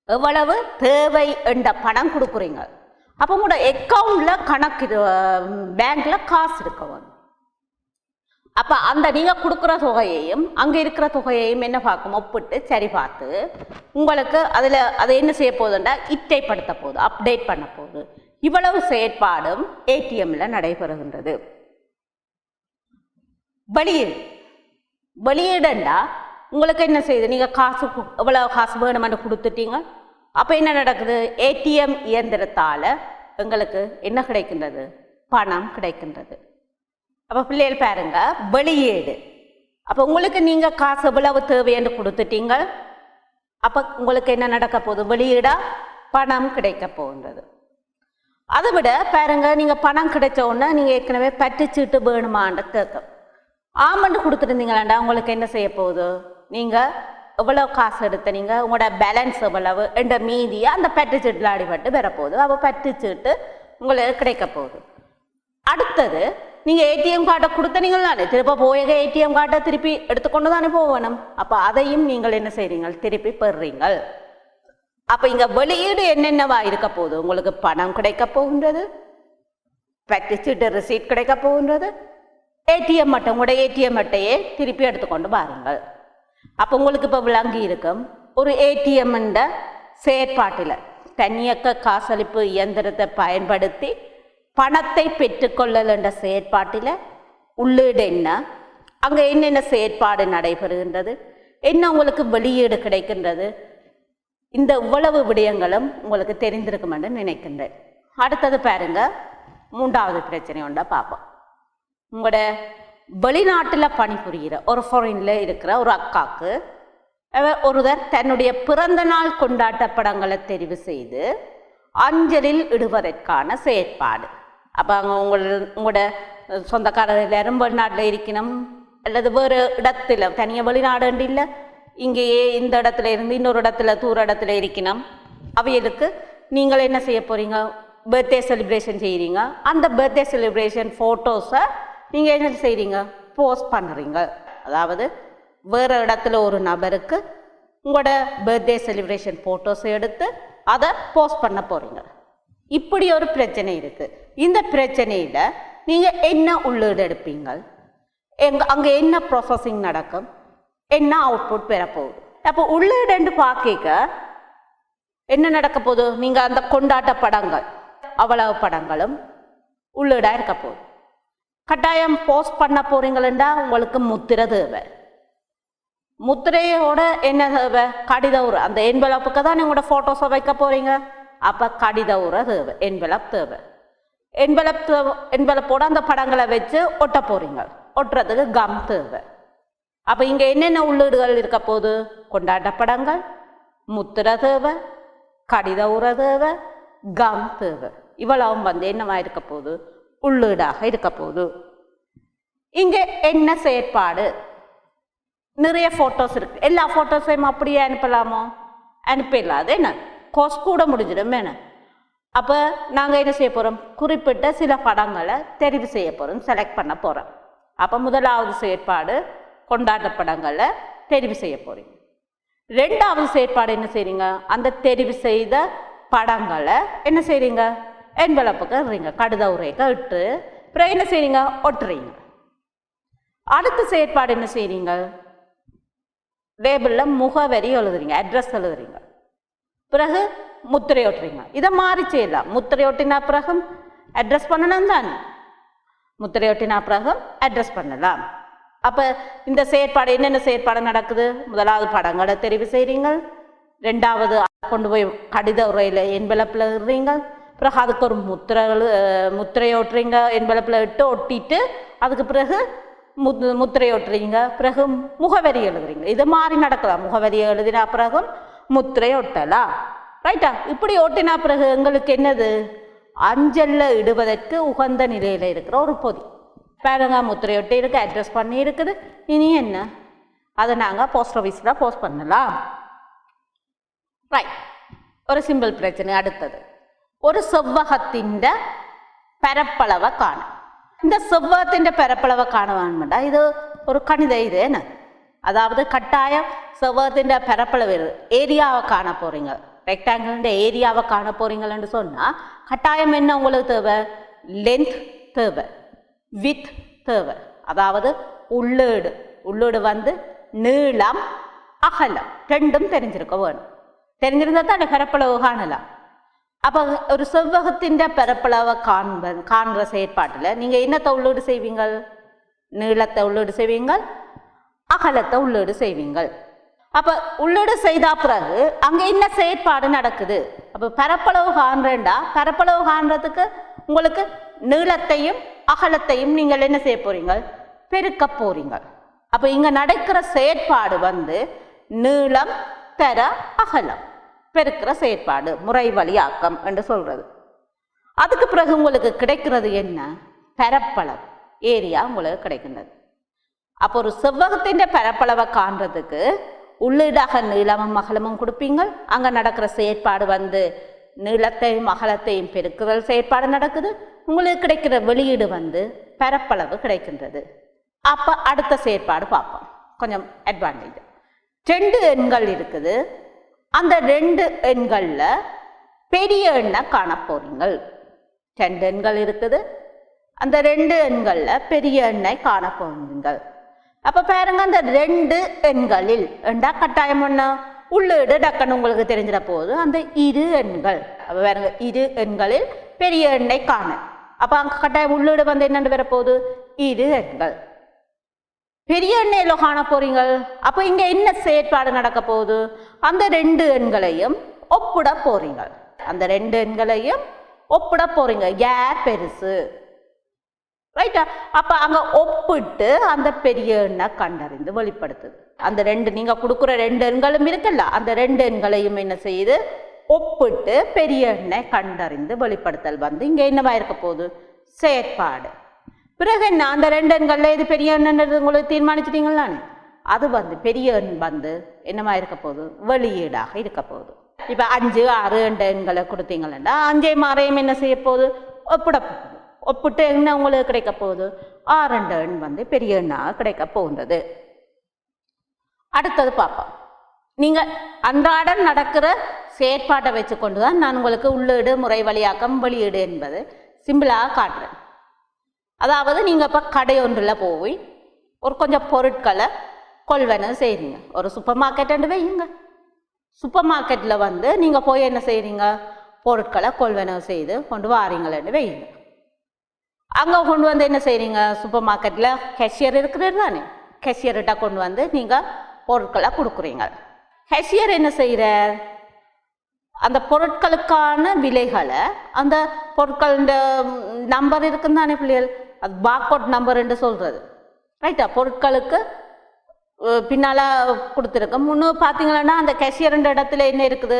எவ்வளவு தேவை என்ற பணம் கொடுக்குறீங்க. அப்போ உங்களோட அக்கௌண்ட்டில் கணக்கு பேங்க்கில் காசு இருக்கணும். அப்போ அந்த நீங்கள் கொடுக்குற தொகையையும் அங்கே இருக்கிற தொகையையும் என்ன பார்க்கும், ஒப்பிட்டு சரி பார்த்து உங்களுக்கு அதில் அதை என்ன செய்ய போகுதுண்டா இட்டைப்படுத்த போகுது, அப்டேட் பண்ண போகுது. இவ்வளவு செயற்பாடும் ஏடிஎம்மில் நடைபெறுகின்றது. வெளியீடுண்டா உங்களுக்கு என்ன செய்யுது, நீங்கள் காசு எவ்வளோ காசு வேணுமென்று கொடுத்துட்டீங்க. அப்போ என்ன நடக்குது, ஏடிஎம் இயந்திரத்தால் எங்களுக்கு என்ன கிடைக்கின்றது, பணம் கிடைக்கின்றது. அப்போ பிள்ளைகள் பாருங்க, வெளியீடு. அப்போ உங்களுக்கு நீங்கள் காசு எவ்வளவு தேவைன்னு கொடுத்துட்டீங்க. அப்போ உங்களுக்கு என்ன நடக்க போகுது, வெளியீடாக பணம் கிடைக்க போகின்றது. அதை விட பாருங்க, நீங்கள் பணம் கிடைச்ச உடனே நீங்கள் ஏற்கனவே பற்றுச்சீட்டு வேணுமான்னு கேட்கும். ஆமண்டு கொடுத்துருந்தீங்களாண்டா உங்களுக்கு என்ன செய்ய போகுது, நீங்கள் எவ்வளோ காசு எடுத்த நீங்கள் உங்களோட பேலன்ஸ் எவ்வளவு என்ற மீதியை அந்த பற்றுச்சீட்டில் அடிபட்டு வரப்போகுது. அப்போ பற்றுச்சீட்டு உங்களுக்கு கிடைக்க போகுது. அடுத்தது நீங்கள் ஏடிஎம் கார்டை கொடுத்தனீங்களானே, திருப்ப போய் ஏடிஎம் கார்டை திருப்பி எடுத்துக்கொண்டு தானே போகணும். அப்போ அதையும் நீங்கள் என்ன செய்கிறீங்க, திருப்பி பெறுறீங்க. அப்போ இங்கே வெளியீடு என்னென்னவா இருக்க போகுது, உங்களுக்கு பணம் கிடைக்க போகின்றது, பற்றுச்சீட்டு ரிசீட் கிடைக்க போகின்றது, ஏடிஎம் அட்டை, உங்களோட ஏடிஎம் அட்டையே திருப்பி எடுத்துக்கொண்டு பாருங்கள். அப்போ உங்களுக்கு இப்போ விளங்கி இருக்கும், ஒரு ஏடிஎம்ன்ற செயற்பாட்டில் தனியக்க காசளிப்பு இயந்திரத்தை பயன்படுத்தி பணத்தை பெற்றுக்கொள்ளல் என்ற செயற்பாட்டில் உள்ளீடு என்ன, அங்கே என்னென்ன செயற்பாடு நடைபெறுகின்றது, என்ன உங்களுக்கு வெளியீடு கிடைக்கின்றது, இந்த இவ்வளவு விடயங்களும் உங்களுக்கு தெரிந்திருக்கும் என்று நினைக்கின்றேன். அடுத்தது பாருங்க, 3வது பிரச்சனை ஒன்றா பார்ப்போம். உங்களோட வெளிநாட்டில் பணிபுரிகிற ஒரு ஃபாரின்ல இருக்கிற ஒரு அக்காவுக்கு ஒருவர் தன்னுடைய பிறந்த நாள் கொண்டாட்ட படங்களை தெரிவு செய்து அஞ்சலில் இடுவதற்கான செயற்பாடு. அப்போ அங்கே உங்களோட சொந்தக்காரர் எல்லாரும் வெளிநாட்டில் இருக்கணும், அல்லது வேறு இடத்துல தனியாக வெளிநாடு இல்லை, இங்கேயே இந்த இடத்துல இருந்து இன்னொரு இடத்துல தூர இடத்துல இருக்கணும். அவைகளுக்கு நீங்கள் என்ன செய்ய போகிறீங்க, பர்த்டே செலிப்ரேஷன் செய்கிறீங்க. அந்த பர்த்டே செலிப்ரேஷன் ஃபோட்டோஸை நீங்கள் என்ன செய்கிறீங்க, போஸ்ட் பண்ணுறீங்க. அதாவது வேறு இடத்துல ஒரு நபருக்கு உங்களோட பர்த்டே செலிப்ரேஷன் ஃபோட்டோஸை எடுத்து அதை போஸ்ட் பண்ண போகிறீங்க. இப்படி ஒரு பிரச்சனை இருக்குது. இந்த பிரச்சனையில் நீங்கள் என்ன உள்ளீடு எடுப்பீங்க, அங்கே என்ன ப்ராசஸிங் நடக்கும், என்ன அவுட்புட் பெறப்போகுது. அப்போ உள்ளீடுன்னு பார்க்க என்ன நடக்க போகுது, நீங்கள் அந்த கொண்டாட்ட படங்கள் அவ்வளவு படங்களும் உள்ளீடாக இருக்க போகுது. கட்டாயம் போஸ்ட் பண்ண போறீங்களா உங்களுக்கு முத்திரை தேவை. முத்திரையோட என்ன தேவை? கடித உரை. அந்த என்வெலப்புக்கு தான் உங்களோட ஃபோட்டோஸை வைக்க போறீங்க. அப்போ கடித உரை தேவை, என்வெலப் தேவை. என்வெலப்போட அந்த படங்களை வச்சு ஒட்ட போறீங்க. ஒட்டுறதுக்கு கம் தேவை. அப்போ இங்கே என்னென்ன உள்ளீடுகள் இருக்க போகுது? கொண்டாட்ட படங்கள், முத்திரை தேவை, கடித உரை தேவை, கம் தேவை. இவ்வளவும் என்னவா இருக்க போகுது? உள்ளீடாக இருக்க போகுது. இங்கே என்ன செயற்பாடு? நிறைய ஃபோட்டோஸ் இருக்கு. எல்லா ஃபோட்டோஸையும் அப்படியே அனுப்பலாமோ? அனுப்பிடலாது. என்ன கோர்ஸ் கூட முடிஞ்சிடும். என்ன அப்போ நாங்கள் என்ன செய்ய போகிறோம்? குறிப்பிட்ட சில படங்களை தெரிவு செய்ய போகிறோம், செலக்ட் பண்ண போகிறோம். அப்போ முதலாவது செயற்பாடு கொண்டாட்ட படங்களை தெரிவு செய்ய போகிறீங்க. ரெண்டாவது செயற்பாடு என்ன செய்றீங்க? அந்த தெரிவு செய்த படங்களை என்ன செய்றீங்க? என்வெலப்புக்கு இடுறீங்க, கடித உரைக்கு இட்டு அப்புறம் என்ன செய்றீங்க? ஒட்டுறீங்க. அடுத்த செயற்பாடு என்ன செய்றீங்க? லேபிளில் முகவரி எழுதுறீங்க, அட்ரஸ் எழுதுறீங்க, பிறகு முத்திரை ஒட்டுறீங்க. இதை மாறி செய்யலாம். முத்திரை ஒட்டினா பிறகு அட்ரஸ் பண்ணணும் தானே? முத்திரை ஒட்டினா பிறகு அட்ரஸ் பண்ணலாம். அப்போ இந்த செயற்பாடு என்னென்ன செயற்பாடு நடக்குது? முதலாவது படங்களை தெரிவு செய்கிறீங்க, ரெண்டாவது கொண்டு போய் கடித உரையில் என்வெலப்பில் இடுறீங்க, பிறகு அதுக்கு ஒரு முத்திரை ஒட்டுறீங்க, என்வெலப்பில் இட்டு ஒட்டிட்டு அதுக்கு பிறகு முத்திரை ஒட்டுறீங்க, பிறகு முகவரி எழுதுறீங்க. இது மாதிரி நடக்கலாம். முகவரி எழுதினா பிறகு முத்திரை ஒட்டலாம். ரைட்டா? இப்படி ஒட்டினா பிறகு எங்களுக்கு என்னது? அஞ்சல்ல இடுவதற்கு உகந்த நிலையில் இருக்கிற ஒரு பொதி. பாருங்க, முத்திரை ஒட்டி இருக்கு, அட்ரஸ் பண்ணி இருக்குது. இனி என்ன? அதை நாங்கள் போஸ்ட் ஆஃபீஸில் போஸ்ட் பண்ணலாம். ரைட். ஒரு சிம்பிள் பிரச்சனை. அடுத்தது, ஒரு செவ்வகத்தின் பரப்பளவை காண. இந்த செவ்வகத்தின் பரப்பளவை காண வேணும்டா, இது ஒரு கணித இது. என்ன அதாவது கட்டாயம் செவ்வகத்தின் பரப்பளவு ஏரியாவை காண போறீங்க, ரெக்டாங்கிள் ஏரியாவை காண போறீங்கன்னு சொன்னால் கட்டாயம் என்ன உங்களுக்கு தேவை? லென்த் தேவை, வித் தேவை. அதாவது உள்ளீடு நீளம் அகலம் ரெண்டும் தெரிஞ்சிருக்க வேணும். தெரிஞ்சிருந்தா தான் பரப்பளவு காணலாம். அப்போ ஒரு செவ்வகத்தின் பரப்பளவை காண்ற செயற்பாட்டில் நீங்கள் என்னத்தை உள்ளீடு செய்வீங்க? நீளத்தை உள்ளீடு செய்வீங்க, அகலத்தை உள்ளீடு செய்வீங்க. அப்போ உள்ளீடு செய்த பிறகு அங்கே என்ன செயற்பாடு நடக்குது? அப்போ பரப்பளவு காண்றேன்டா, பரப்பளவு காண்றதுக்கு உங்களுக்கு நீளத்தையும் அகலத்தையும் நீங்கள் என்ன செய்ய போறீங்க? பெருக்க போறீங்க. அப்போ இங்கே நடக்கிற செயற்பாடு நீளம் தர அகலம் பெருக்கிற செயற்பாடு, முறை வழியாக்கம் என்று சொல்றது. அதுக்கு பிறகு உங்களுக்கு கிடைக்கிறது என்ன? பரப்பளவு, ஏரியா உங்களுக்கு கிடைக்கின்றது. அப்போ ஒரு செவ்வகத்தின் பரப்பளவை காண்றதுக்கு உள்ளீடாக நீளமும் அகலமும் கொடுப்பீங்க. அங்கே நடக்கிற செயற்பாடு நீளத்தையும் அகலத்தையும் பெருக்குதல் செயற்பாடு நடக்குது. உங்களுக்கு கிடைக்கிற வெளியீடு பரப்பளவு கிடைக்கின்றது. அப்போ அடுத்த செயற்பாடு பார்ப்போம், கொஞ்சம் அட்வான்டேஜ். 2 எண்கள் இருக்குது. அந்த 2 எண்களில் பெரிய எண்ணை காண போறீங்க. 2 எண்கள் இருக்குது. அந்த 2 எண்களில் பெரிய எண்ணை காண போறீங்க. அப்போ பாருங்க, அந்த 2 எண்களில் கட்டாயம் ஒன்று உள்ளீடு டக்குன்னு உங்களுக்கு தெரிஞ்சிட போகுது. அந்த 2 எண்கள், அப்போ பாருங்க, 2 எண்களில் பெரிய எண்ணை காண. அப்போ அங்கே கட்டாயம் உள்ளீடு என்னென்னு வரப்போகுது? 2 எண்கள். பெரிய எண்ணையில காண போறீங்க. அப்போ இங்க என்ன செயற்பாடு நடக்க போகுது? அந்த 2 எண்களையும் ஒப்பிட போறீங்க. அந்த 2 எண்களையும் ஒப்பிட போறீங்க. யார் பெருசு? ரைட்டா? அப்ப அங்க ஒப்பிட்டு அந்த பெரிய எண்ணை கண்டறிந்து வெளிப்படுத்துது. அந்த 2 நீங்க கொடுக்குற 2 எண்களும் இருக்குல்ல, அந்த 2 எண்களையும் என்ன செய்யுது? ஒப்பிட்டு பெரிய எண்ணை கண்டறிந்து வெளிப்படுத்தல் இங்க என்னவா இருக்க போகுது? செயற்பாடு. பிறகு என்ன? அந்த 2 எண்கள்ல இது பெரிய எண்ணுன்றது உங்களுக்கு தீர்மானிச்சிட்டீங்களானே, அது பெரிய எண் என்னமா இருக்க போகுது? வெளியீடாக இருக்க போகுது. இப்ப 5, 6 எண்களை கொடுத்தீங்கன்னா 5 6 என்ன செய்ய போகுது? ஒப்பிட்டு என்ன உங்களுக்கு கிடைக்க போகுது? 6 எண் பெரிய எண்ணாக கிடைக்க போகின்றது. அடுத்தது பார்ப்போம். நீங்க அன்றாடம் நடக்கிற செயற்பாட்டை வச்சு கொண்டுதான் நான் உங்களுக்கு உள்ளீடு, முறை வழியாக்கம், வெளியீடு என்பது சிம்பிளாக காட்டுறேன். அதாவது நீங்கள் இப்போ கடை ஒன்றில் போய் ஒரு கொஞ்சம் பொருட்களை கொள்வனை செய்கிறீங்க. ஒரு சூப்பர் மார்க்கெட்டு வையுங்க. சூப்பர் மார்க்கெட்டில் நீங்கள் போய் என்ன செய்கிறீங்க? பொருட்களை கொள்வனை செய்து கொண்டு வாரீங்களன்னு வையுங்க. அங்கே கொண்டு வந்து என்ன செய்கிறீங்க, சூப்பர் மார்க்கெட்டில் கேஷியர் இருக்கிறது தானே, கேஷியர்கிட்ட கொண்டு வந்து நீங்கள் பொருட்களை கொடுக்குறீங்க. கேஷியர் என்ன செய்கிறார், அந்த பொருட்களுக்கான விலைகளை, அந்த பொருட்கள் நம்பர் இருக்குன்னு தானே பிள்ளைகள், அது பார்கோட் நம்பர் என்று சொல்கிறது ரைட்டா, பொருட்களுக்கு பின்னால் கொடுத்துருக்கு. முன்னும் பார்த்தீங்கன்னா அந்த கேஷியர்ன்ற இடத்துல என்ன இருக்குது,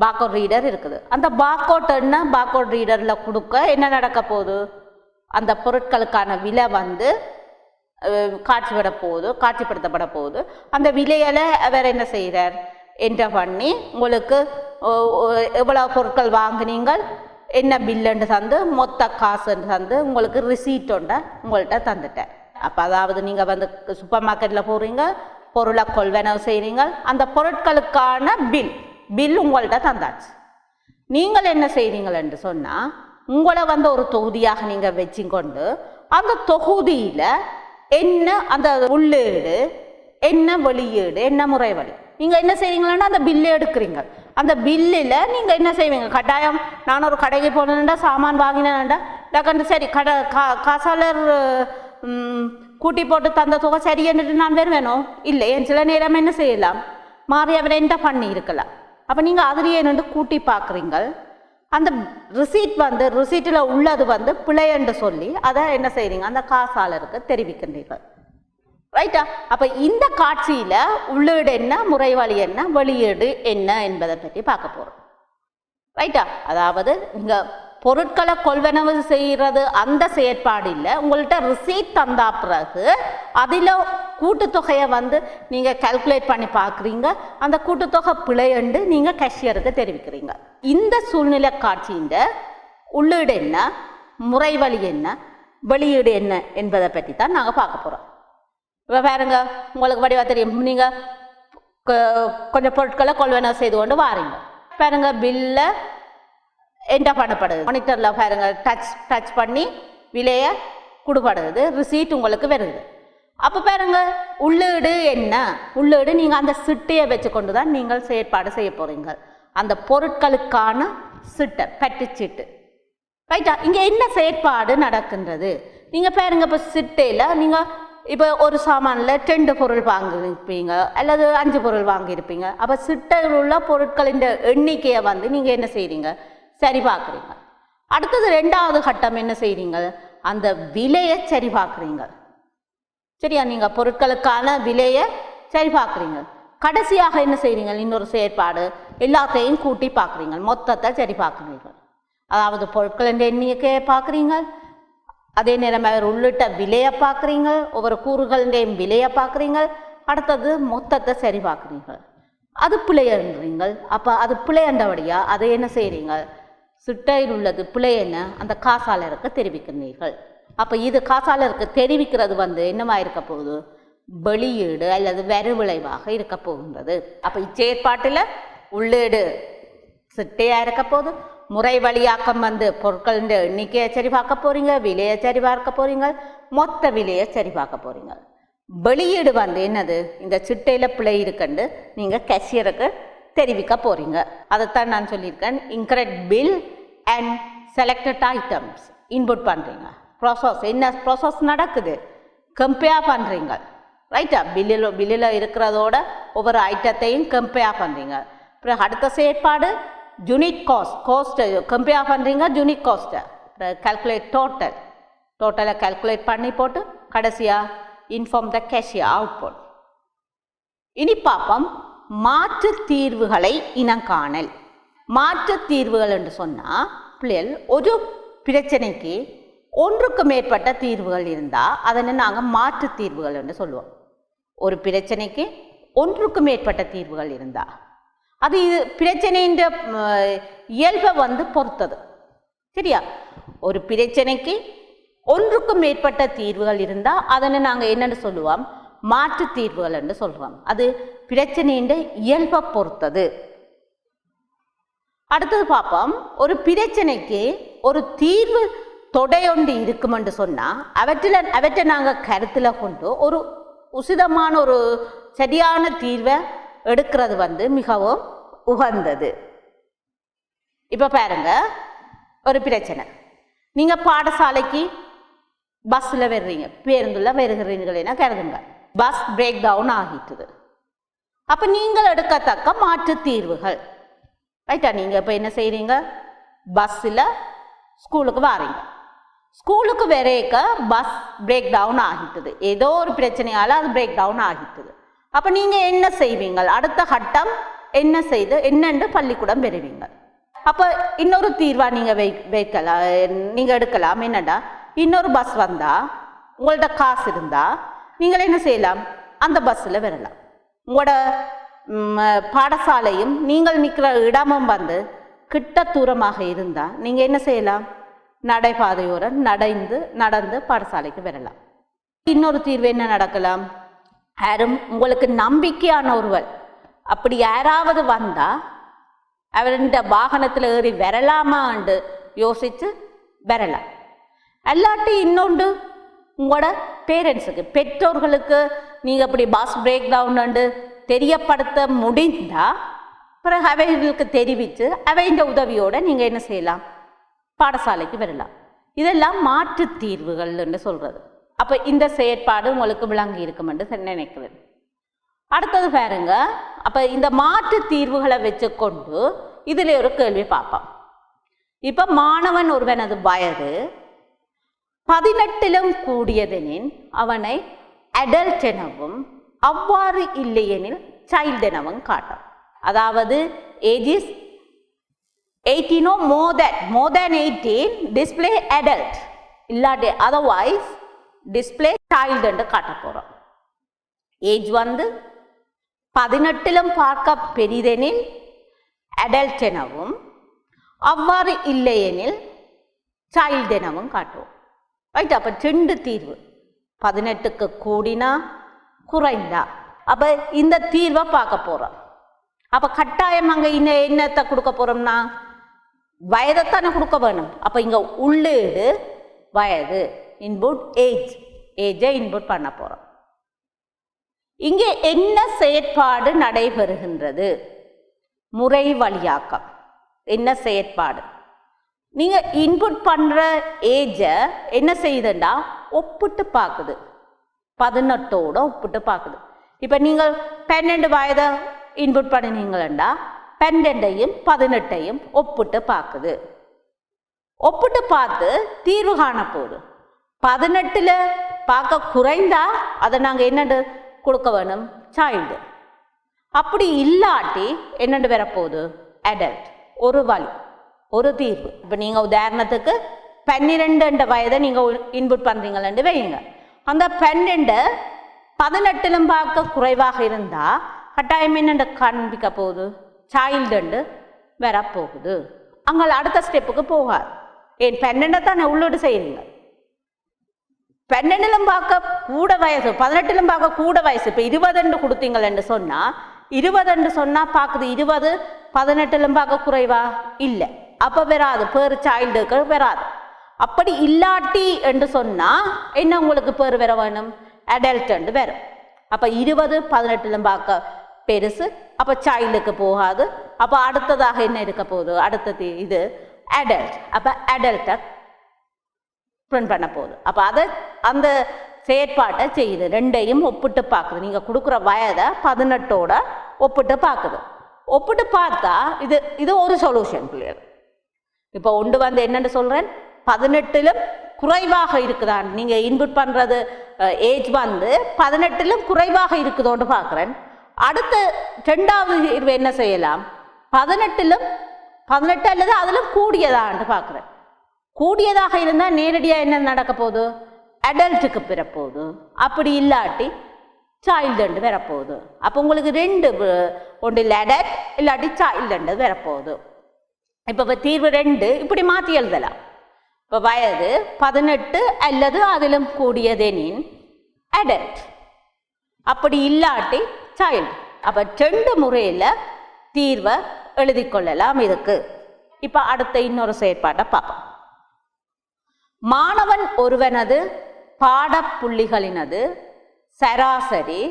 பார்கோட் ரீடர் இருக்குது. அந்த பார்கோட் என்ன பார்கோட் ரீடரில் கொடுக்க என்ன நடக்க போகுது, அந்த பொருட்களுக்கான விலை வந்து காட்சிப்படுத்தப்பட போகுது. அந்த விலையில் அவர் என்ன செய்கிறார், என்டர் பண்ணி உங்களுக்கு எவ்வளோ பொருட்கள் வாங்கினீங்கள், என்ன பில்லுன்னு தந்து, மொத்த காசுன்னு தந்து, உங்களுக்கு ரிசீட் ஒன்றை உங்கள்கிட்ட தந்துட்டேன். அப்போ அதாவது நீங்கள் வந்து சூப்பர் மார்க்கெட்டில் போகிறீங்க, பொருளை கொள்வனவு செய்கிறீங்க, அந்த பொருட்களுக்கான பில் உங்கள்கிட்ட தந்தாச்சு. நீங்கள் என்ன செய்கிறீங்களென்று சொன்னால், உங்களை வந்து ஒரு தொகுதியாக நீங்கள் வச்சுக்கொண்டு அந்த தொகுதியில் என்ன அந்த உள்ளீடு, என்ன வெளியீடு, என்ன முறை வழி, நீங்கள் என்ன செய்வீங்களா அந்த பில்லு எடுக்கிறீங்க. அந்த பில்லில் நீங்கள் என்ன செய்வீங்க, கட்டாயம் நான் ஒரு கடைக்கு போனேன்டா, சாமான் வாங்கினேன்டா, இல்லைக்கண்டு சரி காசாளர் கூட்டி போட்டு தந்த தொகை சரியன்னுட்டு நான் வருவேனோ இல்லை, என் சில நேரம் என்ன செய்யலாம், மாறி அவரை என்ன பண்ணி இருக்கலாம். அப்போ நீங்கள் அதுலேயே நின்று கூட்டி பார்க்குறீங்க. அந்த ரிசீட்டில் உள்ளது வந்து பிழை என்று சொல்லி அதை என்ன செய்கிறீங்க, அந்த காசாளருக்கு தெரிவிக்கின்றீர்கள் ரைட்டா. அப்போ இந்த காட்சியில் உள்ளீடு என்ன, முறைவழி என்ன, வெளியீடு என்ன என்பதை பற்றி பார்க்க போகிறோம் ரைட்டா. அதாவது நீங்கள் பொருட்களை கொள்வனவு செய்கிறது அந்த செயற்பாடு இல்லை, உங்கள்கிட்ட ரிசீட் தந்தா பிறகு அதில் கூட்டுத்தொகையை வந்து நீங்கள் கால்குலேட் பண்ணி பார்க்குறீங்க, அந்த கூட்டுத்தொகை பிழையண்டு நீங்கள் கேஷியருக்கு தெரிவிக்கிறீங்க. இந்த சூழ்நிலை காட்சியின் உள்ளீடு என்ன, முறைவழி என்ன, வெளியீடு என்ன என்பதை பற்றி தான் நாங்கள் பார்க்க போகிறோம். இப்போ பாருங்க, உங்களுக்கு வடிவா தெரியும், நீங்கள் கொஞ்சம் பொருட்களை கொள்வனவு செய்து கொண்டு வாரீங்க. பாருங்க, பில்லை என்டர் பண்ணப்படுது, மானிட்டரில் பாருங்க டச் பண்ணி விலையை கொடுப்படுது, ரிசீட் உங்களுக்கு வருது. அப்போ பாருங்க, உள்ளீடு என்ன, உள்ளீடு நீங்கள் அந்த சிட்டையை வச்சு கொண்டு தான் நீங்கள் செயற்பாடு செய்ய போகிறீங்க, அந்த பொருட்களுக்கான சிட்டை, பட்டுச்சீட்டு ரைட்டா. இங்கே என்ன செயற்பாடு நடக்கின்றது, நீங்கள் பாருங்க, இப்போ சிட்டையில் நீங்கள் இப்போ ஒரு சாமானில் 2 பொருள் வாங்கியிருப்பீங்க அல்லது 5 பொருள் வாங்கியிருப்பீங்க. அப்போ சிட்டையில் உள்ள பொருட்களின் எண்ணிக்கையை வந்து நீங்கள் என்ன செய்கிறீங்க, சரி பார்க்குறீங்க. அடுத்தது 2வது கட்டம் என்ன செய்கிறீங்க, அந்த விலையை சரி பார்க்குறீங்க சரியா. நீங்கள் பொருட்களுக்கான விலையை சரி பார்க்குறீங்க. கடைசியாக என்ன செய்கிறீங்க, இன்னொரு செயற்பாடு, எல்லாத்தையும் கூட்டி பார்க்குறீங்க, மொத்தத்தை சரி பார்க்குறீங்க. அதாவது பொருட்களின் எண்ணிக்கையை பார்க்குறீங்க, அதே நேரம் அவர் உள்ளிட்ட விலையை பார்க்குறீங்க, ஒவ்வொரு கூறுகளின் விலையை பார்க்குறீங்க, அடுத்தது மொத்தத்தை சரி பார்க்குறீங்க. அது பிழையன்றீங்க. அப்போ அது பிழையண்டபடியா அதை என்ன செய்கிறீங்க, சிட்டையில் உள்ளது பிழை என்ன அந்த காசாளருக்கு தெரிவிக்கிறீர்கள். அப்போ இது காசாளருக்கு தெரிவிக்கிறது வந்து என்னவா இருக்க போகுது, வெளியீடு அல்லது வரி விளைவாக இருக்க போகின்றது. அப்போ இச்செயற்பாட்டில் உள்ளீடு சிட்டையாக இருக்க போகுது, முறை வழியாக்கம் வந்து பொருட்களின் எண்ணிக்கையை சரி பார்க்க போகிறீங்க, விலையை சரி பார்க்க போகிறீங்க, மொத்த விலையை சரி பார்க்க போகிறீங்க. வெளியீடு வந்து என்னது, இந்த சிட்டையில் பிழை இருக்குன்னு நீங்கள் கேஷியருக்கு தெரிவிக்க போகிறீங்க. அதைத்தான் நான் சொல்லியிருக்கேன், incorrect bill and selected items input பண்ணுறீங்க. ப்ராசஸ் என்ன ப்ராசஸ் நடக்குது, கம்பேர் பண்ணுறீங்க ரைட்டா. பில்லில் இருக்கிறதோட ஒவ்வொரு ஐட்டத்தையும் கம்பேர் பண்ணுறீங்க. அப்புறம் அடுத்த செயற்பாடு யூனிட் காஸ்ட்டை கம்பேர் பண்ணுறீங்க, யூனிட் காஸ்ட்டை கால்குலேட் டோட்டலை கால்குலேட் பண்ணி போட்டு கடைசியாக இன்ஃபார்ம் த கேஷியர் அவுட்புட். இனி பார்ப்போம் மாற்று தீர்வுகளை இனங்காணல். மாற்று தீர்வுகள் என்று சொன்னால் பிள்ளைகள், ஒரு பிரச்சனைக்கு ஒன்றுக்கு மேற்பட்ட தீர்வுகள் இருந்தால் அதனை நாங்கள் மாற்று தீர்வுகள் என்று சொல்லுவோம். ஒரு பிரச்சனைக்கு ஒன்றுக்கு மேற்பட்ட தீர்வுகள் இருந்தால் அது பிரச்சனையின் இயல்பை வந்து பொறுத்தது சரியா. ஒரு பிரச்சனைக்கு ஒன்றுக்கும் மேற்பட்ட தீர்வுகள் இருந்தால் அதனை நாங்கள் என்னென்னு சொல்லுவோம், மாற்று தீர்வுகள் என்று சொல்கிறோம். அது பிரச்சனையின் இயல்பை பொறுத்தது. அடுத்தது பார்ப்போம், ஒரு பிரச்சனைக்கு ஒரு தீர்வு தொடையொன்று இருக்கும் என்று சொன்னால் அவற்றை நாங்கள் கருத்தில் கொண்டு ஒரு உசிதமான ஒரு சரியான தீர்வை எடுக்கிறது வந்து மிகவும் உகந்தது. இப்போ பாருங்க, ஒரு பிரச்சனை, நீங்கள் பாடசாலைக்கு பஸ்ஸில் வர்றீங்க, பேருந்தில் வருகிறீங்களேன்னா கருதுங்க, பஸ் பிரேக் டவுன் ஆகிட்டுது. அப்போ நீங்கள் எடுக்கத்தக்க மாற்று தீர்வுகள் ரைட்டா. நீங்கள் இப்போ என்ன செய்கிறீங்க, பஸ்ஸில் ஸ்கூலுக்கு வாரீங்க, ஸ்கூலுக்கு வரைக்க பஸ் பிரேக் டவுன் ஆகிட்டுது, ஏதோ ஒரு பிரச்சனையால் அது பிரேக் டவுன் ஆகிட்டுது. அப்போ நீங்கள் என்ன செய்வீங்க, அடுத்த கட்டம் என்ன செய்து என்னென்று பள்ளிக்கூடம் பெறுவீங்க. அப்போ இன்னொரு தீர்வாக நீங்கள் வைக்கலாம், நீங்கள் எடுக்கலாம். என்னடா, இன்னொரு பஸ் வந்தால் உங்கள்ட்ட காசு இருந்தால் நீங்கள் என்ன செய்யலாம், அந்த பஸ்ஸில் வரலாம். உங்களோட பாடசாலையும் நீங்கள் நிற்கிற இடமும் வந்து கிட்ட தூரமாக இருந்தால் நீங்கள் என்ன செய்யலாம், நடைபாதையோரம் நடந்து பாடசாலைக்கு வரலாம். இன்னொரு தீர்வு என்ன நடக்கலாம், யாரும் உங்களுக்கு நம்பிக்கையான ஒருவர் அப்படி யாராவது வந்தால் அவருடைய வாகனத்தில் ஏறி வரலாமான்னு யோசித்து வரலாம். அல்லாட்டி இன்னொன்று, உங்களோட பேரண்ட்ஸுக்கு பெற்றோர்களுக்கு நீங்கள் அப்படி பஸ் பிரேக் டவுன்னு தெரியப்படுத்த முடிந்தால் பிறகு அவைகளுக்கு தெரிவித்து அவையின் உதவியோடு நீங்கள் என்ன செய்யலாம், பாடசாலைக்கு வரலாம். இதெல்லாம் மாற்று தீர்வுகள் என்று சொல்கிறது. அப்போ இந்த செயற்பாடு உங்களுக்கு விளங்கி இருக்கும் என்று நினைக்கிறேன். அடுத்தது பாருங்க, அப்போ இந்த மாற்று தீர்வுகளை வச்சுக்கொண்டு இதில் ஒரு கேள்வி பார்ப்போம். இப்போ மாணவன் ஒருவனது வயது 18 கூடியதெனின் அவனை அடல்ட் எனவும் அவ்வாறு இல்லையெனில் சைல்டு எனவும் காட்டும். அதாவது age is 18 or more than 18 display adult, இல்லாட்டி அதர்வைஸ் டிஸ்பிளே சைல்டு என்று காட்ட போகிறோம். ஏஜ் வந்து 18 பார்க்க பெரிதெனில் அடல்ட் எனவும் அவ்வாறு இல்லையெனில் சைல்டு எனவும் காட்டுவோம். ரைட். அப்போ 2 தீர்வு, 18க்கு கூடினா குறைந்தா. அப்போ இந்த தீர்வை பார்க்க போகிறோம். அப்போ கட்டாயம் அங்கே என்னத்தை கொடுக்க போகிறோம்னா வயதைத்தானே கொடுக்க வேணும். அப்போ இங்கே உள்ளீடு வயது, இன்புட் ஏஜை இன்புட் பண்ண போகிறோம். இங்கே என்ன செயற்பாடு நடைபெறுகின்றது, முறை வழியாக்கம். என்ன செயற்பாடு, நீங்கள் இன்புட் பண்ணுற ஏஜை என்ன செய்யுதுண்டா ஒப்பிட்டு பார்க்குது, 18ஓட ஒப்பிட்டு பார்க்குது. இப்போ நீங்கள் 12 வயதை இன்புட் பண்ணினீங்களா 12ஐயும் 18ஐயும் ஒப்பிட்டு பார்க்குது. ஒப்பிட்டு பார்த்து தீர்வு காண போகுது. 18ல் பார்க்க குறைந்தா அதை நாங்கள் என்னென்று கொடுக்க வேணும், சைல்டு. அப்படி இல்லாட்டி என்னென்று வரப்போகுது, அடல்ட். ஒரு வழி, ஒரு தீர்வு. இப்போ நீங்கள் உதாரணத்துக்கு 12 வயதை நீங்கள் இன்புட் பண்ணுறீங்களேன்னு வைங்க. அந்த 12 18லும் பார்க்க குறைவாக இருந்தால் கட்டாயம் என்னென்று காண்பிக்க போகுது, சைல்டுண்டு வரப்போகுது. அங்கே அடுத்த ஸ்டெப்புக்கு போகாது. ஏன் 12 தானே உள்ளீடு செய்யுங்க. 12லும் பார்க்க கூட வயசு, 18லும் பார்க்க கூட வயசு. இப்போ 20 கொடுத்தீங்களேன்னு சொன்னால் 20 சொன்னால் பார்க்குது 20, 18லும் பார்க்க குறைவா இல்லை. அப்போ வராது, பேர் சைல்டுக்கு வராது. அப்படி இல்லாட்டி என்று சொன்னால் என்ன உங்களுக்கு பேர் வர வேணும், அடல்ட் என்று வரும். அப்போ 20 18லும் பார்க்க பெருசு, அப்போ சைல்டுக்கு போகாது. அப்போ அடுத்ததாக என்ன இருக்க போகுது, அடுத்தது இது அடல்ட். அப்போ அடல்ட்டை பிரிண்ட் பண்ண போகுது. அப்போ அதை அந்த செயற்பாட்டை செய்யுது, ரெண்டையும் ஒப்பிட்டு பார்க்குது. நீங்கள் கொடுக்குற வயதை 18ஓட ஒப்பிட்டு பார்க்குது. ஒப்பிட்டு பார்த்தா இது ஒரு சொல்யூஷன் பிள்ளைகள். இப்போ ஒன்று வந்து என்னென்னு சொல்கிறேன், 18லும் குறைவாக இருக்குதான். நீங்கள் இன்புட் பண்ணுறது ஏஜ் வந்து 18லும் குறைவாக இருக்குதோன்னு பார்க்குறேன். அடுத்த 2வது தீர்வு என்ன செய்யலாம், 18லும் 18 அல்லது அதிலும் கூடியதான்னு பார்க்குறேன். கூடியதாக இருந்தால் நேரடியாக என்ன நடக்க போகுது, அடல்ட்டுக்கு பெறப்போகுது. அப்படி இல்லாட்டி சைல்டுண்டு வரப்போகுது. அப்போ உங்களுக்கு 2 ஒன்று அடல்ட் இல்லாட்டி சைல்டுண்டு வரப்போகுது. இப்போ தீர்வு 2 இப்படி மாற்றி எழுதலாம். இப்போ வயது 18 அல்லது அதிலும் கூடியதெனின் அடல்ட், அப்படி இல்லாட்டி சைல்டு. அப்போ 2 முறையில் தீர்வை எழுதி கொள்ளலாம் இதுக்கு. இப்போ அடுத்த இன்னொரு செயற்பாட்டை பார்ப்போம். மாணவன் ஒருவனது பாடப்புள்ளிகளினது சராசரி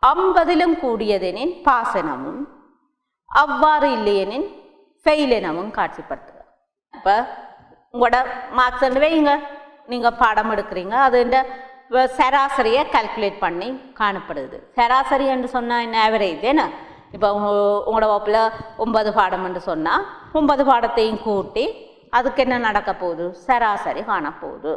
50லும் கூடியதெனின் பாசனமும் அவ்வாறு இல்லையெனின் ஃபெயில் எனவும் காட்சிப்படுத்துக. இப்போ உங்களோட மார்க்ஸ் வைங்க, நீங்கள் பாடம் எடுக்கிறீங்க அதுன்ற சராசரியை கால்குலேட் பண்ணி காணப்படுது. சராசரி என்று சொன்னால் என்ன ஆவரேஜ் என்ன? இப்போ உங்களோட வகுப்பில் 9 பாடம் என்று சொன்னால் 9 பாடத்தையும் கூட்டி அதுக்கு என்ன நடக்க போகுது? சராசரி காணப்போகுது.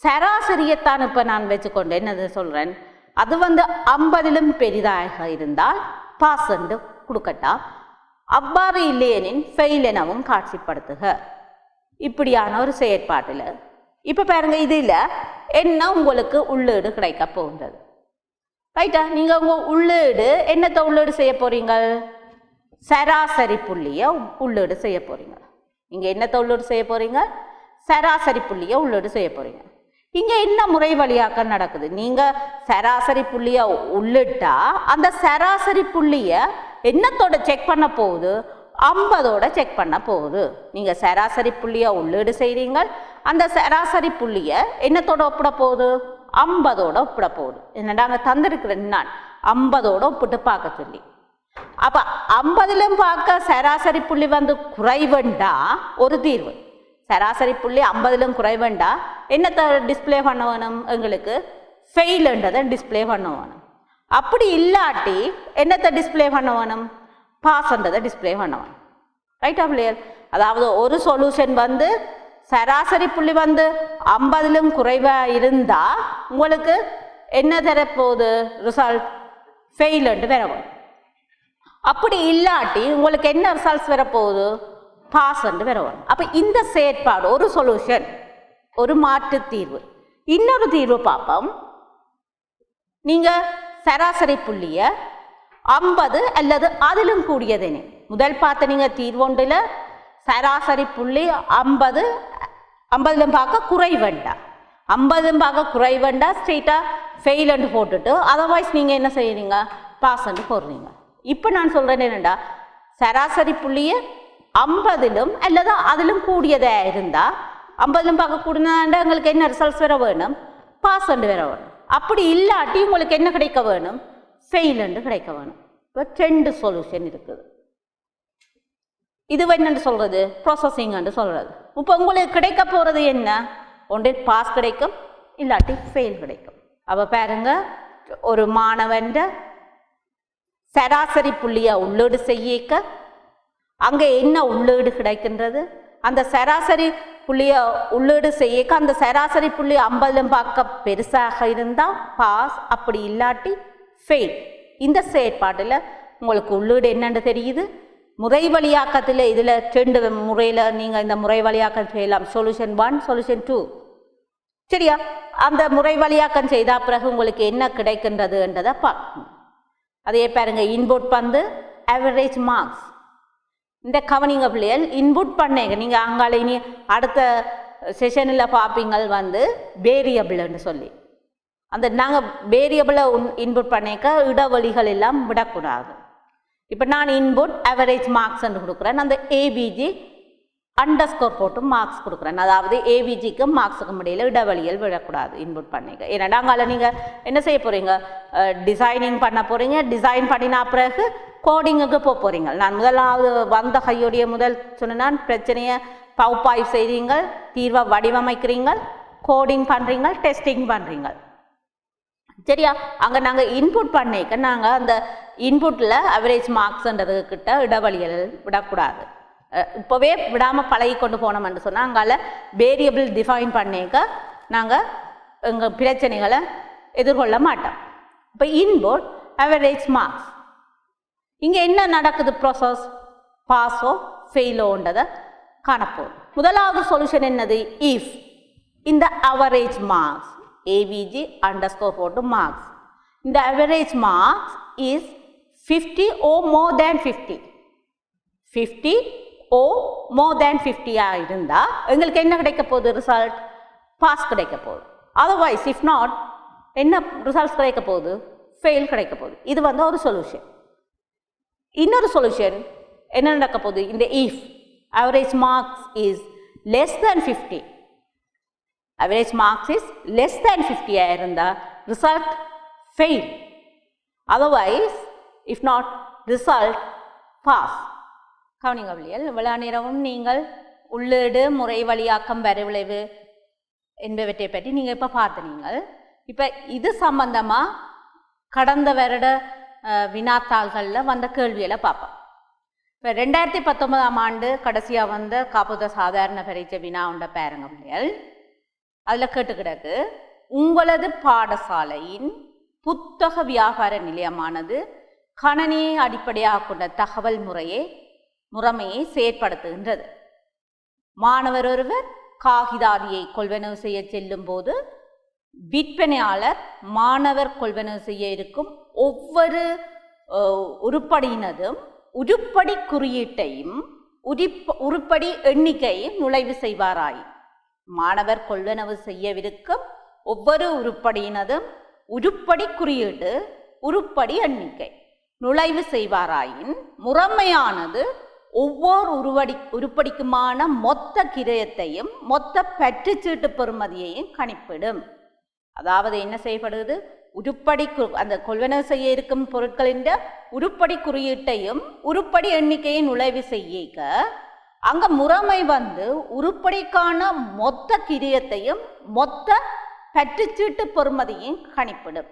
சராசரியத்தான் இப்போ நான் வச்சுக்கொண்டு என்னது சொல்கிறேன், அது 50லும் பெரிதாக இருந்தால் பாஸ் என்று கொடுக்கட்டா, அவ்வாறு இல்லையெனின் ஃபெயில் எனவும் காட்சிப்படுத்துக. இப்படியான ஒரு செயற்பாட்டில் இப்போ பாருங்க, இதில் என்ன உங்களுக்கு உள்ளீடு கிடைக்க போகின்றது. ரைட்டா? நீங்கள் உங்கள் உள்ளீடு என்னத்தை உள்ளீடு செய்ய போகிறீங்க? சராசரி புள்ளியை உள்ளீடு செய்ய போகிறீங்க. இங்கே என்னத்தை உள்ளீடு செய்ய போகிறீங்க? சராசரி புள்ளியை உள்ளீடு செய்ய போகிறீங்க. இங்கே என்ன முறை வழியாக்க நடக்குது? நீங்கள் சராசரி புள்ளியை உள்ளிட்டா அந்த சராசரி புள்ளியை என்னத்தோட செக் பண்ண போகுது? 50ஓட செக் பண்ண போகுது. நீங்கள் சராசரி புள்ளியை உள்ளீடு செய்கிறீங்க, அந்த சராசரி புள்ளியை என்னத்தோட ஒப்பிட போகுது? 50ஓட ஒப்பிட போகுது. என்னடா அங்கே தந்திருக்கிறேன் நான் 50ஓட ஒப்பிட்டு பார்க்க சொல்லி. அப்போ 50லும் பார்க்க சராசரி புள்ளி குறைவண்டா ஒரு தீர்வு. சராசரி புள்ளி 50லும் குறைவண்டா என்னத்தை டிஸ்பிளே பண்ண வேணும்? எங்களுக்கு ஃபெயில்ன்றதை டிஸ்பிளே பண்ண வேணும். அப்படி இல்லாட்டி என்னத்தை டிஸ்பிளே பண்ண வேணும்? பாஸ்ன்றதை டிஸ்பிளே பண்ண வேணும். ரைட்டா பிள்ளையர்? அதாவது ஒரு சொல்யூஷன் சராசரி புள்ளி 50லும் குறைவாக இருந்தால் உங்களுக்கு என்ன தரப்போகுது? ரிசல்ட் ஃபெயில்ன்ட்டு வரவும். அப்படி இல்லாட்டி உங்களுக்கு என்ன ரிசல்ட்ஸ் வரப்போகுது? பாஸ்ன்ட்டு வரவும். அப்போ இந்த செயற்பாடு ஒரு சொல்யூஷன், ஒரு மாற்று தீர்வு. இன்னொரு தீர்வு பார்ப்போம். நீங்கள் சராசரி புள்ளியை 50 அல்லது அதிலும் கூடியதுன்னு முதல் பார்த்த நீங்கள் தீர்வொன்றில் சராசரி புள்ளி 50லும் பார்க்க குறைவண்டா, 50லும் பார்க்க குறைவண்டா ஸ்ட்ரெயிட்டாக ஃபெயில்ன்னு போட்டுட்டு அதர்வைஸ் நீங்கள் என்ன செய்யறீங்க? பாஸ்ன்னு போடுறீங்க. இப்போ நான் சொல்கிறேன் என்னென்னா, சராசரி புள்ளியை 50லும் அல்லது அதிலும் கூடியதாக இருந்தால் 50லும் பார்க்க கூடினதாண்டா எங்களுக்கு என்ன ரிசல்ட்ஸ் வர வேணும்? பாஸ்ன்னு வர வேணும். அப்படி இல்லாட்டி உங்களுக்கு என்ன கிடைக்க வேணும்? ஃபெயில்ன்னு கிடைக்க வேணும். இப்போ 2 சொல்யூஷன் இருக்குது. இது என்னன்னு சொல்கிறது? ப்ராசஸிங்ன்னு சொல்கிறது. இப்போ உங்களுக்கு கிடைக்க போகிறது என்ன? ஒன்று பாஸ் கிடைக்கும், இல்லாட்டி ஃபெயில் கிடைக்கும். அப்போ பாருங்க, ஒரு மாணவன் சராசரி புள்ளியை உள்ளீடு செய்யக்க அங்கே என்ன உள்ளீடு கிடைக்கின்றது? அந்த சராசரி புள்ளியை உள்ளீடு செய்யக்க அந்த சராசரி புள்ளி 50லும் பார்க்க பெருசாக இருந்தால் பாஸ், அப்படி இல்லாட்டி ஃபெயில். இந்த செயற்பாட்டில் உங்களுக்கு உள்ளீடு என்னன்னு தெரியுது? முறை வழியாக்கத்தில் இதில் 2 முறையில் நீங்கள் இந்த முறை வழியாக்கம் செய்யலாம். Solution 1, solution 2. சரியா? அந்த முறை வழியாக்கம் செய்த பிறகு உங்களுக்கு என்ன கிடைக்கின்றதுன்றதை பார்க்கணும். அதே பாருங்க, இன்புட் ஆவரேஜ் மார்க்ஸ். இந்த கவனிங்க பிள்ளைகள், இன்புட் பண்ணேங்க நீங்கள் அங்கால இனி அடுத்த செஷனில் பார்ப்பீங்கள் வேரியபிள்னு சொல்லி. அந்த நாங்கள் வேரியபிளை இன்புட் பண்ணிக்க இடைவெளிகள் எல்லாம் விடக்கூடாது. இப்போ நான் இன்புட் ஆவரேஜ் மார்க்ஸ்ன்னு கொடுக்குறேன். அந்த ஏபிஜி அண்டர்ஸ்கோர் போட்டு மார்க்ஸ் கொடுக்குறேன். அதாவது ஏபிஜிக்கும் மார்க்ஸுக்கும் இடையில் இடைவெளிகள் விடக்கூடாது இன்புட் பண்ணிக்க. ஏன்னா அங்கால நீங்கள் என்ன செய்ய போகிறீங்க? டிசைனிங் பண்ண போகிறீங்க. டிசைன் பண்ணினா பிறகு கோடிங்குக்கு போக போகிறீங்க. நான் முதலாவது கையோடைய முதல் சொன்னால் பிரச்சனையை பகுப்பாய்வு செய்கிறீங்க, தீர்வை வடிவமைக்கிறீங்க, கோடிங் பண்ணுறீங்க, டெஸ்டிங் பண்ணுறீங்க. சரியா? அங்கே நாங்கள் இன்புட் பண்ணிக்க நாங்கள் அந்த இன்புட்டில் அவரேஜ் மார்க்ஸ்ன்றதுக்கிட்ட இடைவெளிகள் விடக்கூடாது. இப்போவே விடாமல் பழகி கொண்டு போனோம்னு சொன்னால் அங்கால வேரியபிள் டிஃபைன் பண்ணிக்க நாங்கள் எங்கள் பிரச்சனைகளை எதிர்கொள்ள மாட்டோம். இப்போ இன்புட் அவரேஜ் மார்க்ஸ். இங்கே என்ன நடக்குது? ப்ராசஸ் பாஸோ ஃபெயிலோன்றதை காணப்போம். முதலாவது சொல்யூஷன் என்னது? இஃப் இந்த அவரேஜ் மார்க்ஸ் ஏவிஜி அண்டர்ஸ்கோர் போட்டு மார்க்ஸ், இந்த average marks is 50 or more than 50. 50 or more than 50 இருந்தால் எங்களுக்கு என்ன கிடைக்க போகுது? ரிசல்ட் பாஸ் கிடைக்க போகுது. அதர்வைஸ் இஃப் நாட் என்ன ரிசல்ட்ஸ் கிடைக்க போகுது? ஃபெயில் கிடைக்க போகுது. இது ஒரு சொல்யூஷன். இன்னொரு சொல்யூஷன் என்ன நடக்க போகுது? இந்த if average marks is less than 50, average marks is less than 50 இருந்தால் result fail. Otherwise if not result pass. கவனிங்க பிள்ளைகள், இவ்வளோ நேரமும் நீங்கள் உள்ளீடு, முறை வழியாக்கம், வரைவிளைவு என்பவற்றை பற்றி நீங்கள் இப்போ பார்த்துனீங்க. இப்போ இது சம்பந்தமாக கடந்த வருட வினாத்தாள்களில் வந்த கேள்விகளை பார்ப்போம். இப்போ 2019ஆம் ஆண்டு கடைசியாக வந்த காப்போத சாதாரண பரீட்சை வினா உண்ட பாருங்க பிள்ளைகள். அதில் கேட்டு கிடக்கு, உங்களது பாடசாலையின் புத்தக வியாபார நிலையமானது கணனியை அடிப்படையாக கொண்ட தகவல் முறைமையை செயற்படுத்துகின்றது. மாணவர் ஒருவர் காகிதாதியை கொள்வனவு செய்ய செல்லும் போது விற்பனையாளர் மாணவர் கொள்வனவு செய்ய இருக்கும் ஒவ்வொரு உருப்படியினதும் உருப்படி குறியீட்டையும் உருப்படி எண்ணிக்கையும் நுழைவு செய்வாராய். மாணவர் கொள்வனவு செய்யவிருக்கும் ஒவ்வொரு உருப்படியினதும் உருப்படி குறியீடு உருப்படி எண்ணிக்கை நுழைவு செய்வாராயின் முறைமையானது ஒவ்வொரு உருப்படிக்குமான மொத்த கிரயத்தையும் மொத்த பற்றுச்சீட்டு பெறுமதியையும் கணிப்பிடும். அதாவது என்ன செய்யப்படுது, உருப்படி அந்த கொள்வனவு செய்ய இருக்கும் பொருட்களின் உருப்படி குறியீட்டையும் உருப்படி எண்ணிக்கையை நுழைவு செய்ய அங்க முறைமை உருப்படிக்கான மொத்த கிரயத்தையும் மொத்த பற்றுச்சீட்டு பெறுமதியையும் கணிப்பிடும்.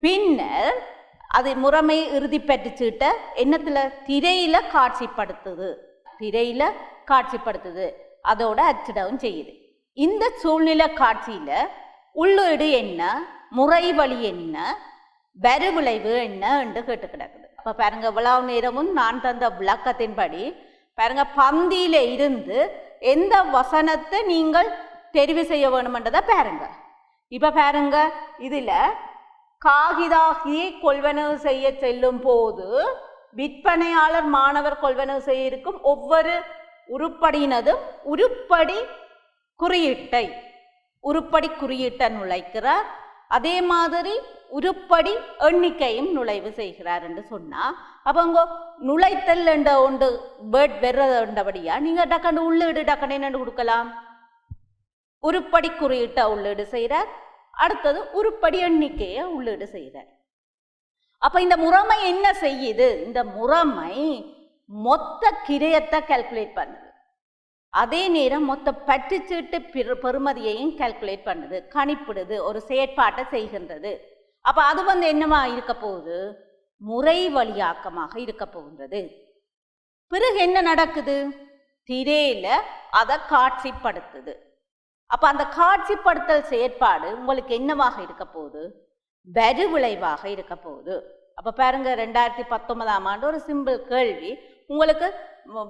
பின்னர் அது முறைமை இறுதி பற்றுச்சீட்டை என்னத்துல திரையில காட்சிப்படுத்துது, அதோட அச்சிடவும் செய்யுது. இந்த சூழ்நிலை காட்சியில உள்ளீடு என்ன, முறை வழி என்ன, வரிவிளைவு என்ன என்று கேட்டு கிடக்குது. அப்ப பாருங்க, இவ்வளவு நேரமும் நான் தந்த விளக்கத்தின்படி பாருங்க, பந்தியில இருந்து எந்த வசனத்தை நீங்கள் தெரிவு செய்ய வேணுமென்றதை பாருங்க. இப்ப பாருங்க, இதுல காகிதாகியை கொள்வனவு செய்ய செல்லும் போது விற்பனையாளர் மாணவர் கொள்வனவு செய்ய இருக்கும் ஒவ்வொரு உருப்படியினதும் உருப்படி குறியீட்டை நுழைக்கிறார். அதே மாதிரி உருப்படி எண்ணிக்கையும் நுழைவு செய்கிறார் என்று சொன்னா, அப்ப உங்க நுழைத்தல் என்ற ஒன்று வேர்ட் வெறபடியா நீங்க டக்கண்டு உள்ளீடு டக்கண்டு என்னென்று கொடுக்கலாம், உருப்படி குறியீட்டை உள்ளீடு செய்கிறார், அடுத்தது உருப்படி எண்ணிக்கையை உள்ளீடு செய்கிறார். அப்ப இந்த முறைமை என்ன செய்யுது, இந்த முறைமை மொத்த கிரயத்தை கால்குலேட் பண்ணுது, அதே நேரம் மொத்த பற்றுச்சீட்டு பெறுமதியையும் கால்குலேட் பண்ணுது, கணிப்பிடுது, ஒரு செயற்பாட்டை செய்கின்றது. அப்ப அது என்னமா இருக்க போகுது, முறை வழியாக்கமாக இருக்க போகின்றது. பிறகு என்ன நடக்குது, திரையில அதை காட்சிப்படுத்துது. அப்ப அந்த காட்சிப்படுத்தல் செயற்பாடு உங்களுக்கு என்னவாக இருக்க போகுது, வரி விளைவாக இருக்க போகுது. அப்ப பாருங்க, 2019ஆம் ஆண்டு ஒரு சிம்பிள் கேள்வி, உங்களுக்கு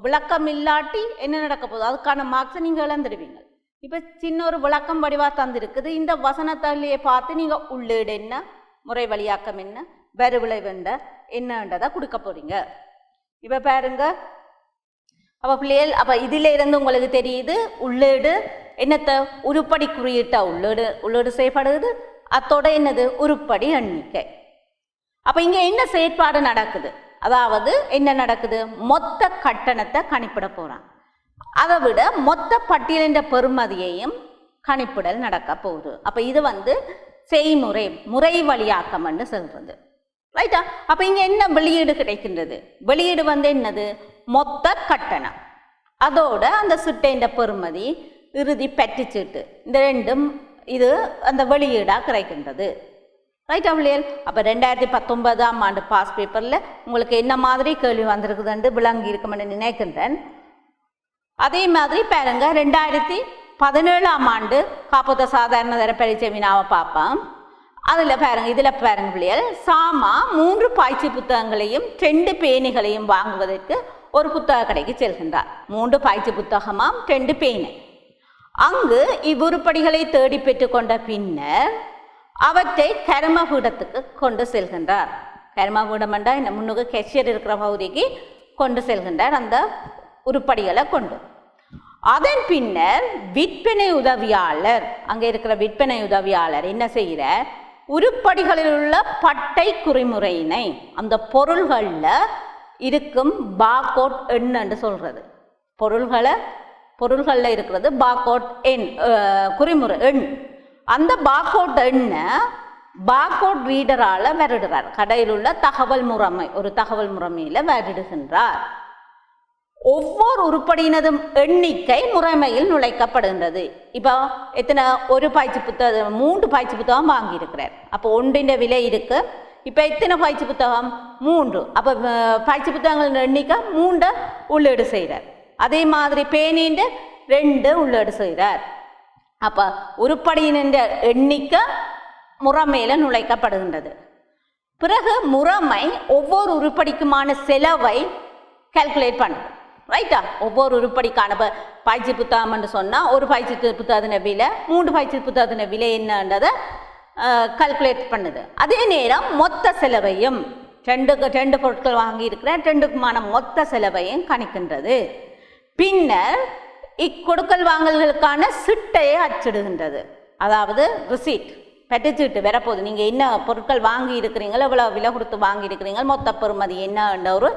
விளக்கம் இல்லாட்டி என்ன நடக்க போகுது, அதுக்கான மார்க்ஸை நீங்க இழந்துடுவீங்க. இப்ப சின்ன ஒரு விளக்கம் வடிவா தந்திருக்குது, இந்த வசனத்திலேயே பார்த்து நீங்க உள்ளீடு என்ன, முறை வழியாக்கம் என்ன, வரி விளைவு என்னன்றதை கொடுக்க போறீங்க. இப்ப பாருங்க, அப்ப பிள்ளைகள், அப்ப இதுல இருந்து உங்களுக்கு தெரியுது உள்ளீடு என்னத்தை, உருப்படி குறியீட்டா உள்ளீடு செய்யப்படுது, அத்தோட என்னது, உருப்படி எண்ணிக்கை. அப்ப இங்க என்ன செயற்பாடு நடக்குது, அதாவது என்ன நடக்குது, மொத்த கட்டணத்தை கணிப்பிட போறான், அதை விட மொத்த பட்டியலின் பெறுமதியையும் கணிப்பிடல் நடக்க போகுது. அப்ப இது செய்முறை முறை வழியாக்கம் என்று சொல்றது, ரைட்டா. அப்ப இங்க என்ன வெளியீடு கிடைக்கின்றது, வெளியீடு என்னது, மொத்த கட்டணம், அதோட அந்த சிட்டையின் பெறுமதி, இறுதி பற்றுச்சீட்டு, இந்த ரெண்டும் இது அந்த வெளியீடா கிடைக்கின்றது, ரைட்டா பிள்ளைகள். அப்ப 2019ஆம் ஆண்டு பாஸ் பேப்பர்ல உங்களுக்கு என்ன மாதிரி கேள்வி வந்திருக்குதுன்னு விளங்கி இருக்கும்னு நினைக்கின்றேன். அதே மாதிரி பாருங்க, 2017ஆம் ஆண்டு காப்போத்த சாதாரண தர பரீட்சை வினாவை பார்ப்போம். இதுல பாருங்க பிள்ளைகள், சாமா 3 பாய்ச்சி புத்தகங்களையும் 2 பேணிகளையும் வாங்குவதற்கு ஒரு புத்தக கடைக்கு செல்கின்றார். 3 பாய்ச்சி புத்தகமாம் 2 பேனை. அங்கு இவ்வுருப்படிகளை தேடி பெற்றுக் கொண்ட பின்னர் அவற்றை கர்மபீடத்துக்கு கொண்டு செல்கின்றார். கர்மபீடம் என்றால் இந்த முன்னுக்கு கேஷியர் இருக்கிற பகுதிக்கு கொண்டு செல்கின்றார் அந்த உருப்படிகளை கொண்டு. அதன் பின்னர் விற்பனை உதவியாளர், அங்கே இருக்கிற விற்பனை உதவியாளர் என்ன செய்கிறார், உருப்படிகளில் உள்ள பட்டை குறிமுறையினை அந்த பொருள்களில் இருக்கும் பார்கோட் எண் என்று சொல்றது, பொருள்களில் இருக்கிறது பார்கோட் எண், குறிமுறை எண், அந்த பார்கோட் எண்ணை பார்கோட் ரீடரால் வருடுறார். கடையில் உள்ள தகவல் முறைமை, ஒரு தகவல் முறைமையில் வருடுகின்றார். ஒவ்வொரு உருப்படியினதும் எண்ணிக்கை முறைமையில் நுழைக்கப்படுகின்றது. இப்போ எத்தனை ஒரு பயிற்சி புத்தகம் 3 பயிற்சி புத்தகம் வாங்கியிருக்கிறார். அப்போ ஒன்றின் விலை இருக்கு. இப்போ எத்தனை பயிற்சி புத்தகம் 3. அப்போ பயிற்சி புத்தகங்களின் எண்ணிக்கை 3 உள்ளீடு செய்கிறார். அதே மாதிரி பேனின் 2 உள்ளீடு செய்கிறார். அப்போ உருப்படியின் எண்ணிக்கை முறைமையில் நுழைக்கப்படுகின்றது. பிறகு முறைமை ஒவ்வொரு உருப்படிக்குமான செலவை கால்குலேட் பண்ணுது. ரைட்டா? ஒவ்வொரு உருப்படிக்கான பயிற்சி புத்தகம்னு சொன்னால் ஒரு பயிற்சி புத்தகத்தின விலை 3 பயிற்சி புத்தகத்தின விலை என்னன்றதை கால்குலேட் பண்ணுது. அதே நேரம் மொத்த செலவையும் 2 பொருட்கள் வாங்கியிருக்கிறேன் 2க்குமான மொத்த செலவையும் கணிக்கின்றது. பின்னர் இக்கொடுக்கல் வாங்கல்களுக்கான சிட்டையை அச்சிடுகின்றது. அதாவது ரிசீட் பெற்றுச்சீட்டு வரப்போகுது. நீங்கள் என்ன பொருட்கள் வாங்கி இருக்கிறீங்களோ எவ்வளோ விலை கொடுத்து வாங்கியிருக்கிறீங்க மொத்த பெறுமதி என்னன்ற ஒரு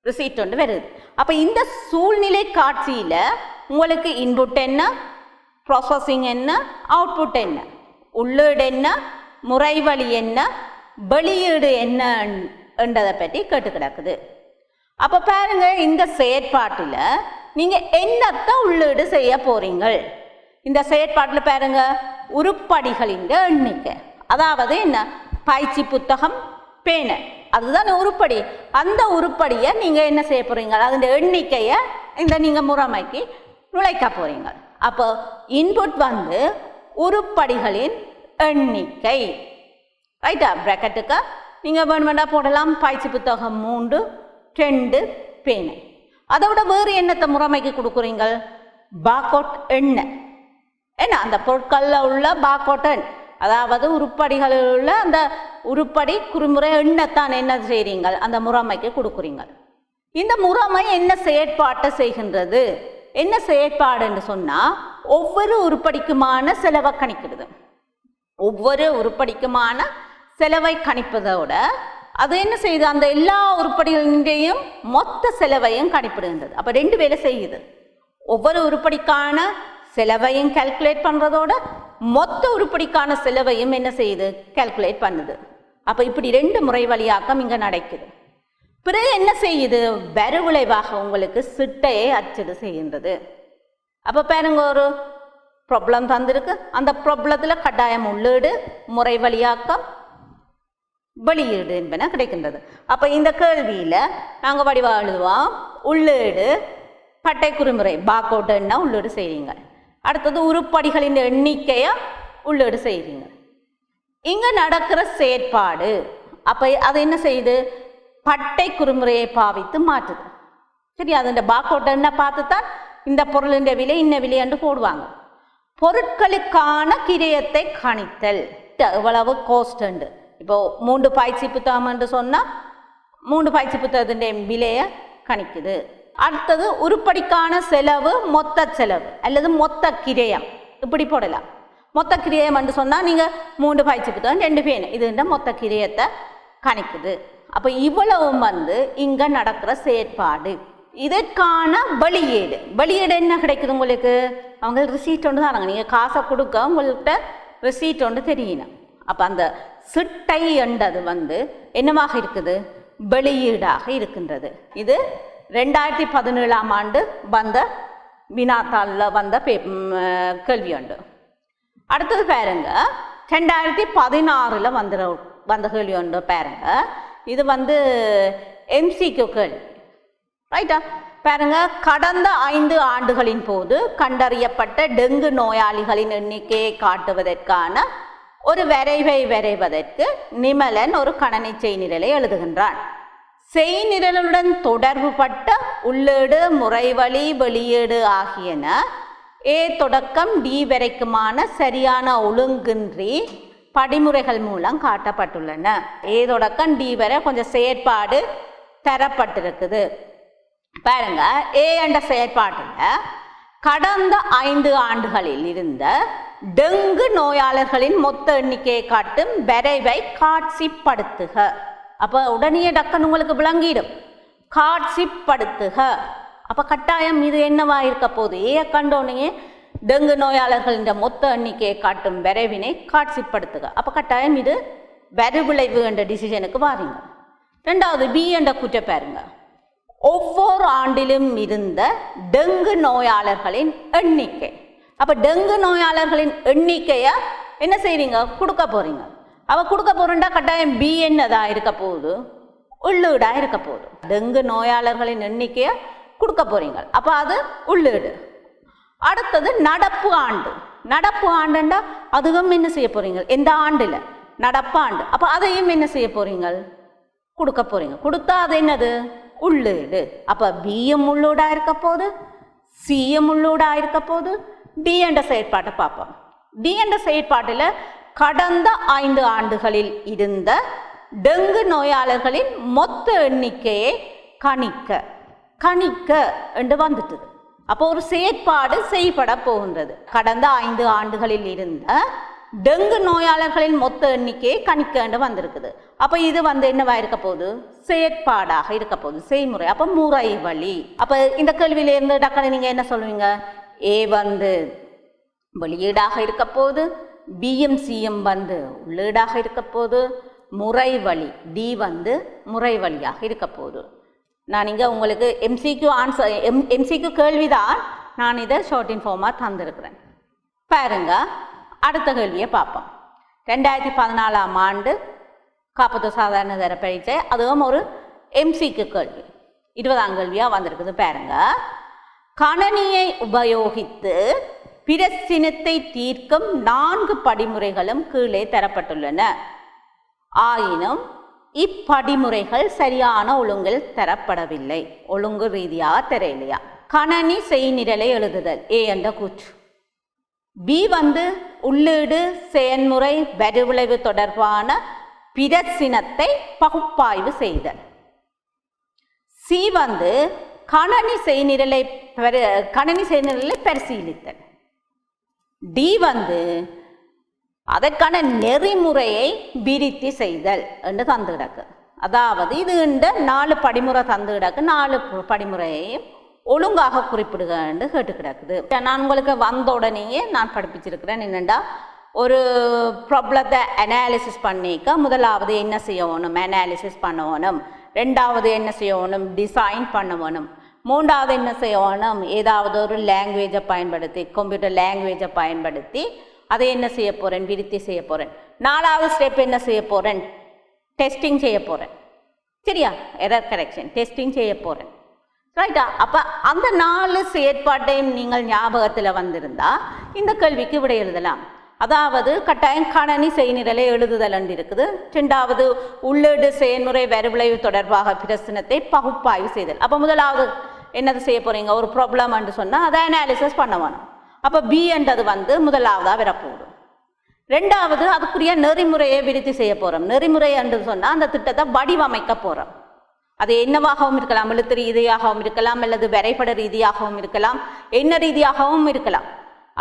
ரிசீட் ஒன்று வருது. அப்போ இந்த சூழ்நிலை காட்சியில் உங்களுக்கு இன்புட் என்ன, ப்ராசஸிங் என்ன, அவுட்புட் என்ன, உள்ளீடு என்ன, முறைவழி என்ன, வெளியீடு என்ன என்றதை பற்றி கேட்டு கிடக்குது. அப்போ பாருங்க, இந்த செயற்பாட்டில் நீங்கள் என்னத்தை உள்ளீடு செய்ய போறீங்கள். இந்த செயற்பாட்டில் பாருங்க, உருப்படிகளின் எண்ணிக்கை, அதாவது என்ன, பயிற்சி புத்தகம், பேனை, அதுதான் உருப்படி. அந்த உருப்படியை நீங்கள் என்ன செய்ய போறீங்க, அதோட எண்ணிக்கையை நீங்கள் முறைமைக்கு நுழைக்க போறீங்க. அப்போ இன்புட் வந்து உருப்படிகளின் எண்ணிக்கை. ரைட்டா? பிராக்கெட்டுக்கு நீங்கள் வேணுமெண்டா போடலாம். பயிற்சி புத்தகம் 3, 2 பேனை. அதை விட வேறு எண்ணத்தை முறைமைக்கு கொடுக்குறீங்க, பார்கோட் எண்ணெய். ஏன்னா அந்த பொருட்களில் உள்ள பார்கோட் எண், அதாவது உருப்படிகளில் உள்ள அந்த உருப்படி குறிமுறை எண்ணத்தான் என்ன செய்கிறீங்க, அந்த முறைமைக்கு கொடுக்குறீங்க. இந்த முறைமை என்ன செயற்பாட்டை செய்கின்றது, என்ன செயற்பாடுன்னு சொன்னால் ஒவ்வொரு உருப்படிக்குமான செலவை கணிக்கிறது. ஒவ்வொரு உருப்படிக்குமான செலவை கணிப்பதோட அது என்ன செய்யுது, அந்த எல்லா உருப்படிகளின்றையும் மொத்த செலவையும் கணிப்பிடுகின்றது. அப்போ 2 வேலை செய்யுது. ஒவ்வொரு உருப்படிக்கான செலவையும் கால்குலேட் பண்ணுறதோட மொத்த உருப்படிக்கான செலவையும் என்ன செய்யுது, கால்குலேட் பண்ணுது. அப்போ இப்படி 2 முறை வழியாக்கம் இங்கே நடக்குது. பிறகு என்ன செய்யுது, விளைவாக உங்களுக்கு சிட்டையை அச்சிடு செய்கின்றது. அப்போ பாருங்க, ஒரு ப்ராப்ளம் தந்திருக்கு. அந்த ப்ராப்ளத்தில் கட்டாயம் உள்ளீடு, முறை வழியாக்கம், வெளியீடு என்பன கிடைக்கின்றது. அப்போ இந்த கேள்வியில் நாங்கள் வடிவாக எழுதுவோம், உள்ளீடு பட்டை குறிமுறை பார்கோட் என்ன உள்ளீடு செய்கிறீங்க. அடுத்தது உருப்படிகளின் எண்ணிக்கையை உள்ளீடு செய்கிறீங்க. இங்கே நடக்கிற செயற்பாடு அப்போ அது என்ன செய்யுது, பட்டை குறிமுறையை பாவித்து மாற்றுது. சரி, அது பார்கோட் என்ன பார்த்து தான் இந்த பொருளின் விலை இன்ன விலை என்று போடுவாங்க. பொருட்களுக்கான கிரயத்தை கணித்தல், எவ்வளவு கோஸ்ட். இப்போ 3 பயிற்சி புத்தகம் என்று சொன்னால் 3 பயிற்சி புத்தகத்தின் விலையை கணிக்குது. அடுத்தது உருப்படிக்கான செலவு, மொத்த செலவு அல்லது மொத்த கிரயம், இப்படி போடலாம். மொத்த கிரயம் என்று சொன்னால் நீங்கள் 3 பயிற்சி புத்தகம் 2 பேனை, இது மொத்த கிரயத்தை கணிக்குது. அப்போ இவ்வளவும் இங்கே நடக்கிற செயற்பாடு. இதற்கான வெளியீடு, வெளியீடு என்ன கிடைக்குது உங்களுக்கு, அவங்க ரிசீட் ஒன்று தானாங்க. நீங்கள் காசை கொடுக்க உங்கள்கிட்ட ரிசீட் ஒன்று தெரியணும். அப்போ அந்த சிட்டை என்றது என்னவாக இருக்குது, வெளியீடாக இருக்கின்றது. இது 2017ஆம் ஆண்டு வந்த வினாத்தாளில் வந்த கேள்வி உண்டு. அடுத்தது பாருங்க, 2016 வந்த கேள்வி உண்டு பாருங்க. இது MCQ கேள்வி. ரைட்டா? பாருங்க, கடந்த 5 ஆண்டுகளின் போது கண்டறியப்பட்ட டெங்கு நோயாளிகளின் எண்ணிக்கையை காட்டுவதற்கான ஒரு வரைவை வரைவதற்கு நிமலன் ஒரு கணனி செய்நிரலை எழுதுகின்றான். செய்நிரலுடன் தொடர்பு பட்ட உள்ளீடு, முறைவழி, வெளியீடு ஆகியன A தொடக்கம் D வரைக்குமான சரியான ஒழுங்கின்றி படிமுறைகள் மூலம் காட்டப்பட்டுள்ளன. A தொடக்கம் D வரை கொஞ்சம் செயற்பாடு தரப்பட்டிருக்குது. பாருங்க, A என்ற செயற்பாட்டில் கடந்த 5 ஆண்டுகளில் இருந்த டெங்கு நோயாளர்களின் மொத்த எண்ணிக்கையை காட்டும் வரைவை காட்சிப்படுத்துக. அப்போ உடனே டக்குன்னு உங்களுக்கு விளங்கிடும், காட்சிப்படுத்துக. அப்போ கட்டாயம் இது என்னவா இருக்க போகுது, ஏ கண்டோனையே டெங்கு நோயாளர்களின் மொத்த எண்ணிக்கையை காட்டும் வரைவினை காட்சிப்படுத்துக. அப்போ கட்டாயம் இது வரிவிளைவு என்ற டிசிஷனுக்கு வாரீங்க. 2வது B என்ற கூற்றை பாருங்க, ஒவ்வொரு ஆண்டிலும் இருந்த டெங்கு நோயாளர்களின் எண்ணிக்கை. அப்போ டெங்கு நோயாளர்களின் எண்ணிக்கையை என்ன செய்வீங்க? கொடுக்க போறீங்க. அவ கொடுக்க போறா கட்டாயம் பி என்னதா இருக்க போகுது? உள்ளீடா இருக்க போகுது. டெங்கு நோயாளர்களின் எண்ணிக்கையை கொடுக்க போறீங்க. அப்போ அது உள்ளீடு. அடுத்தது நடப்பு ஆண்டு. நடப்பு ஆண்டுண்டா அதுவும் என்ன செய்ய போறீங்க? எந்த ஆண்டுல? நடப்பாண்டு. அப்போ அதையும் என்ன செய்ய போறீங்க? கொடுக்க போறீங்க. கொடுத்தா அது என்னது? உள்ளீடு. அப்போ பியும் உள்ளூடா இருக்க போது, சியும் உள்ளூடா இருக்க போது. டி என்ற செயற்பாட்டை பார்ப்போம். டி என்ற செயற்பாட்டில் கடந்த 5 ஆண்டுகளில் இருந்த டெங்கு நோயாளர்களின் மொத்த எண்ணிக்கையை கணிக்க என்று வந்துட்டது. அப்போ ஒரு செயற்பாடு செய்யப்பட போகின்றது. கடந்த 5 ஆண்டுகளில் இருந்த டெங்கு நோயாளர்களின் மொத்த எண்ணிக்கையை கணிக்க என்று வந்திருக்குது. அப்போ இது என்னவா இருக்க போகுது? செயற்பாடாக இருக்க போகுது, செய்முறை. அப்போ முறை வழி. அப்போ இந்த கேள்வியிலிருந்து டக்குனு நீங்க என்ன சொல்லுவீங்க? ஏ வெளியீடாக இருக்க போகுது, பியும் சியும் உள்ளீடாக இருக்க போகுது, முறை வழி டி முறை வழியாக இருக்க போகுது. நான் இங்கே உங்களுக்கு எம்சிக்யூ கேள்விதான், நான் இதை ஷார்ட் ஃபார்மாக தந்திருக்கிறேன். பாருங்க, அடுத்த கேள்வியை பார்ப்போம். 2014ஆம் ஆண்டு காப்பீட்டு சாதாரண தர பரீட்சை, அதுவும் ஒரு எம்சிக்யூ கேள்வி, 20ஆம் கேள்வியாக வந்திருக்குது. பாருங்க, கணனியை உபயோகித்து பிரச்சினத்தை தீர்க்கும் 4 படிமுறைகளும் கீழே தரப்பட்டுள்ளன. ஆயினும் இப்படிமுறைகள் சரியான ஒழுங்கில் தரப்படவில்லை. ஒழுங்கு ரீதியாக தெரியலையா? கணனி செய்நிரலை எழுதுதல் ஏ என்ற கூற்று. பி உள்ளீடு செயன்முறை வரிவிளைவு தொடர்பான பிரச்சினத்தை பகுப்பாய்வு செய்தல். சி கணனி செய்நிரலை பரிசீலித்தல். டி அதற்கான நெறிமுறையை விருத்தி செய்தல் என்று தந்து கிடக்கு. அதாவது இது 4 படிமுறை தந்து கிடக்கு. 4 படிமுறையையும் ஒழுங்காக குறிப்பிடுக என்று கேட்டு கிடக்குது. நான் உங்களுக்கு வந்த உடனேயே நான் படிப்பிச்சிருக்கிறேன். என்னென்னா, ஒரு ப்ராப்ளத்தை அனாலிசிஸ் பண்ணிக்க முதலாவது என்ன செய்யணும்? அனாலிசிஸ் பண்ணணும். ரெண்டாவது என்ன செய்யணும்? டிசைன் பண்ணணும். மூன்றாவது என்ன செய்யணும்? ஏதாவது ஒரு லாங்குவேஜை பயன்படுத்தி, கம்ப்யூட்டர் லாங்குவேஜை பயன்படுத்தி அதை என்ன செய்ய போகிறேன்? விருத்தி செய்ய போகிறேன். 4வது ஸ்டெப் என்ன செய்ய போகிறேன்? டெஸ்டிங் செய்ய போகிறேன். சரியா? எரர் கரெக்ஷன் டெஸ்டிங் செய்ய போகிறேன். ரைட்டா? அப்போ அந்த 4 செயற்பாட்டையும் நீங்கள் ஞாபகத்தில் வந்திருந்தா இந்த கேள்விக்கு விடை எழுதலாம். அதாவது கட்டாயம் கணனி செய்நிரலை எழுதுதல் என்று இருக்குது. 2வது உள்ளீடு செயல்முறை வரிவிளைவு தொடர்பாக பிரச்சனத்தை பகுப்பாய்வு செய்தல். அப்போ முதலாவது என்னது செய்ய போகிறீங்க? ஒரு ப்ராப்ளம் என்று சொன்னால் அதை அனாலிசிஸ் பண்ண வேணும். அப்போ பி என்றது முதலாவதாக வரப்போடும். ரெண்டாவது அதுக்குரிய நெறிமுறையை விருத்தி செய்ய போகிறோம். நெறிமுறை என்று சொன்னால் அந்த திட்டத்தை வடிவமைக்க போகிறோம். அது என்னவாகவும் இருக்கலாம், எழுத்து ரீதியாகவும் இருக்கலாம், அல்லது வரைபட ரீதியாகவும் இருக்கலாம், என்ன ரீதியாகவும் இருக்கலாம்.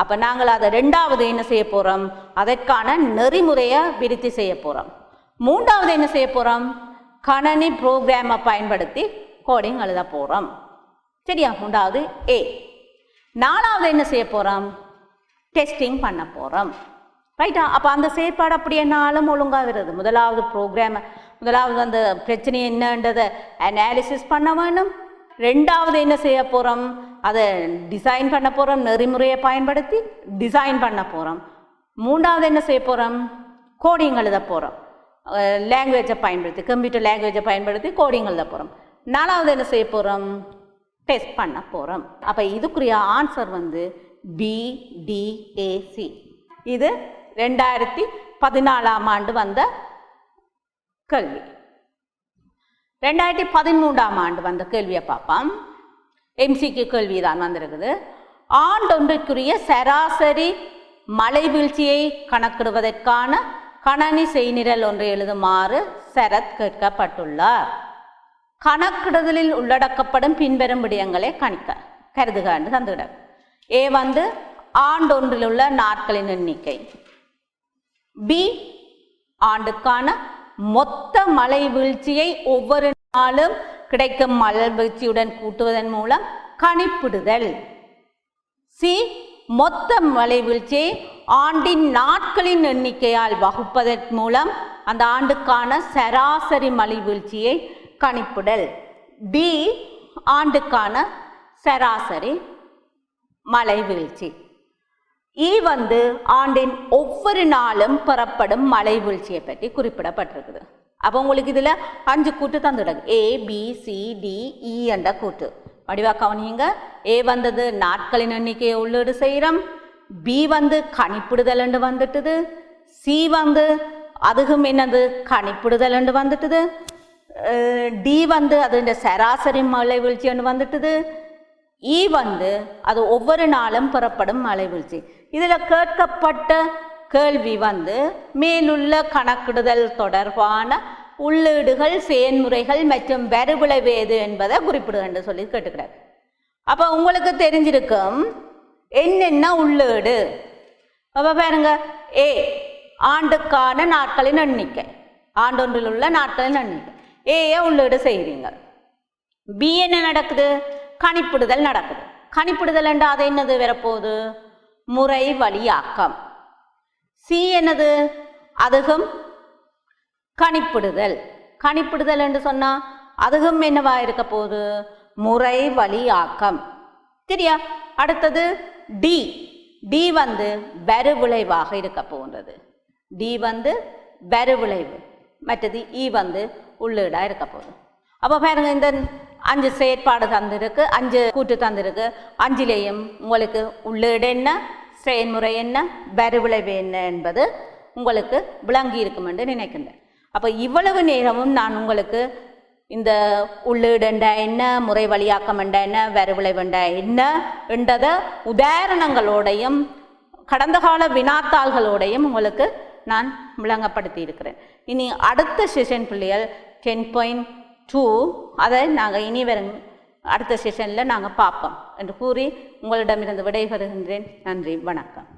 அப்போ நாங்கள் அதை ரெண்டாவது என்ன செய்ய போகிறோம்? அதற்கான நெறிமுறையை விருத்தி செய்ய போகிறோம். மூன்றாவது என்ன செய்ய போகிறோம்? கணனி ப்ரோக்ராமை பயன்படுத்தி கோடிங் எழுத போகிறோம். சரியா? மூன்றாவது ஏ. 4வது என்ன செய்ய போகிறோம்? டெஸ்டிங் பண்ண போகிறோம். ரைட்டா? அப்போ அந்த செயற்பாடு அப்படி என்னாலும் ஒழுங்காக வருது. முதலாவது அந்த பிரச்சனை என்னன்றதை அனாலிசிஸ் பண்ண வேணும். ரெண்டாவது என்ன செய்ய போகிறோம்? அதை டிசைன் பண்ண போகிறோம். நெறிமுறையை பயன்படுத்தி டிசைன் பண்ண போகிறோம். மூன்றாவது என்ன செய்ய போகிறோம்? கோடிங் எழுத போகிறோம். லாங்குவேஜை பயன்படுத்தி, கம்ப்யூட்டர் லாங்குவேஜை பயன்படுத்தி கோடிங் எழுத போகிறோம். 4வது என்ன செய்ய போகிறோம்? டெஸ்ட் பண்ண போகிறோம். அப்போ இதுக்குரிய ஆன்சர் BDAC. இது 2014ஆம் ஆண்டு வந்த கேள்வி. 2013ஆம் ஆண்டு வந்த கேள்வியை பார்ப்போம். எம்சிக்கு கேள்வி தான் வந்திருக்குது. ஆண்டொன்றிற்குரிய சராசரி மழை வீழ்ச்சியை கணக்கிடுவதற்கான கணனி செய்நிரல் ஒன்றை எழுதுமாறு சரத் கேட்கப்பட்டுள்ளார். கணக்கிடுதலில் உள்ளடக்கப்படும் பின்வரும் விடயங்களை கருதுக என்று தந்துவிட. ஏ ஆண்டொன்றில் உள்ள நாட்களின் எண்ணிக்கை. பி ஆண்டுக்கான மொத்த மழை வீழ்ச்சியை ஒவ்வொரு நாளும் கிடைக்கும் மழை வீழ்ச்சியுடன் கூட்டுவதன் மூலம் கணிப்பிடுதல். சி மொத்த மழை வீழ்ச்சியை ஆண்டின் நாட்களின் எண்ணிக்கையால் வகுப்பதன் மூலம் அந்த ஆண்டுக்கான சராசரி மழை வீழ்ச்சியை கணிப்பிடல். டி ஆண்டுக்கான சராசரி மழை வீழ்ச்சி. E வந்து ஆண்டின் ஒவ்வொரு நாளும் பெறப்படும் மழை வீழ்ச்சியை பற்றி குறிப்பிடப்பட்டிருக்குது. அப்போ உங்களுக்கு இதில் 5 கூட்டு தந்துடுங்க. ABCDE என்ற கூட்டு வடிவா கவனிங்க. A வந்தது நாட்களின் எண்ணிக்கையை உள்ளீடு செய்கிறோம். B வந்து கணிப்பிடுதல் என்று வந்துட்டுது. C வந்து அதுவும் என்னது கணிப்பிடுதல் என்று வந்துட்டுது. D வந்து அது இந்த சராசரி மழை வீழ்ச்சி என்று வந்துட்டுது. E வந்து அது ஒவ்வொரு நாளும் பெறப்படும் மழை வீழ்ச்சி. இதில் கேட்கப்பட்ட கேள்வி வந்து மேலுள்ள கணக்கிடுதல் தொடர்பான உள்ளீடுகள் செயன்முறைகள் மற்றும் வரிவிளைவு எது என்பதை குறிப்பிடு என்று சொல்லி கேட்டுக்கிறார். அப்போ உங்களுக்கு தெரிஞ்சிருக்கும் என்னென்ன உள்ளீடு. அப்போ பாருங்க, A ஆண்டுக்கான நாட்களின் எண்ணிக்கை, ஆண்டொன்றில் உள்ள நாட்களின் எண்ணிக்கை, ஏயை உள்ளீடு செய்கிறீங்க. B என்ன நடக்குது? கணிப்பிடுதல் நடக்குது. கணிப்பிடுதல் என்றால் அது என்னது வரப்போகுது? முறை வழியாக்கம். C என்னது? அதுவும் கணிப்பிடுதல். கணிப்பிடுதல் என்று சொன்னால் அதுவும் என்னவா இருக்க போகுது? முறை வழியாக்கம். சரியா? அடுத்தது D. D வந்து வரிவிளைவாக இருக்க போகின்றது. D வந்து வரிவிளைவு. மற்றது E வந்து உள்ளீடாக இருக்க போகுது. அப்போ பாருங்க, இந்த 5 செயற்பாடு தந்திருக்கு, 5 கூட்டு தந்திருக்கு. 5லேயும் உங்களுக்கு உள்ளீடு என்ன, செயல்முறை என்ன, வரிவிளைவு என்ன என்பது உங்களுக்கு விளங்கி இருக்கும் என்று நினைக்கின்றேன். அப்போ இவ்வளவு நேரமும் நான் உங்களுக்கு இந்த உள்ளீடுண்டா என்ன, முறை வழியாக்கம் என்றா என்ன, வரிவிளைவுண்டா என்ன என்றதை உதாரணங்களோடையும் கடந்த கால வினாத்தாள்களோடையும் உங்களுக்கு நான் விளங்கப்படுத்தி இருக்கிறேன். இனி அடுத்த செஷன் பிள்ளைகள் 10.2 அதை நாங்கள் இனி வரும் அடுத்த செஷனில் நாங்கள் பார்ப்போம் என்று கூறி உங்களிடமிருந்து விடைபெறுகின்றேன். நன்றி, வணக்கம்.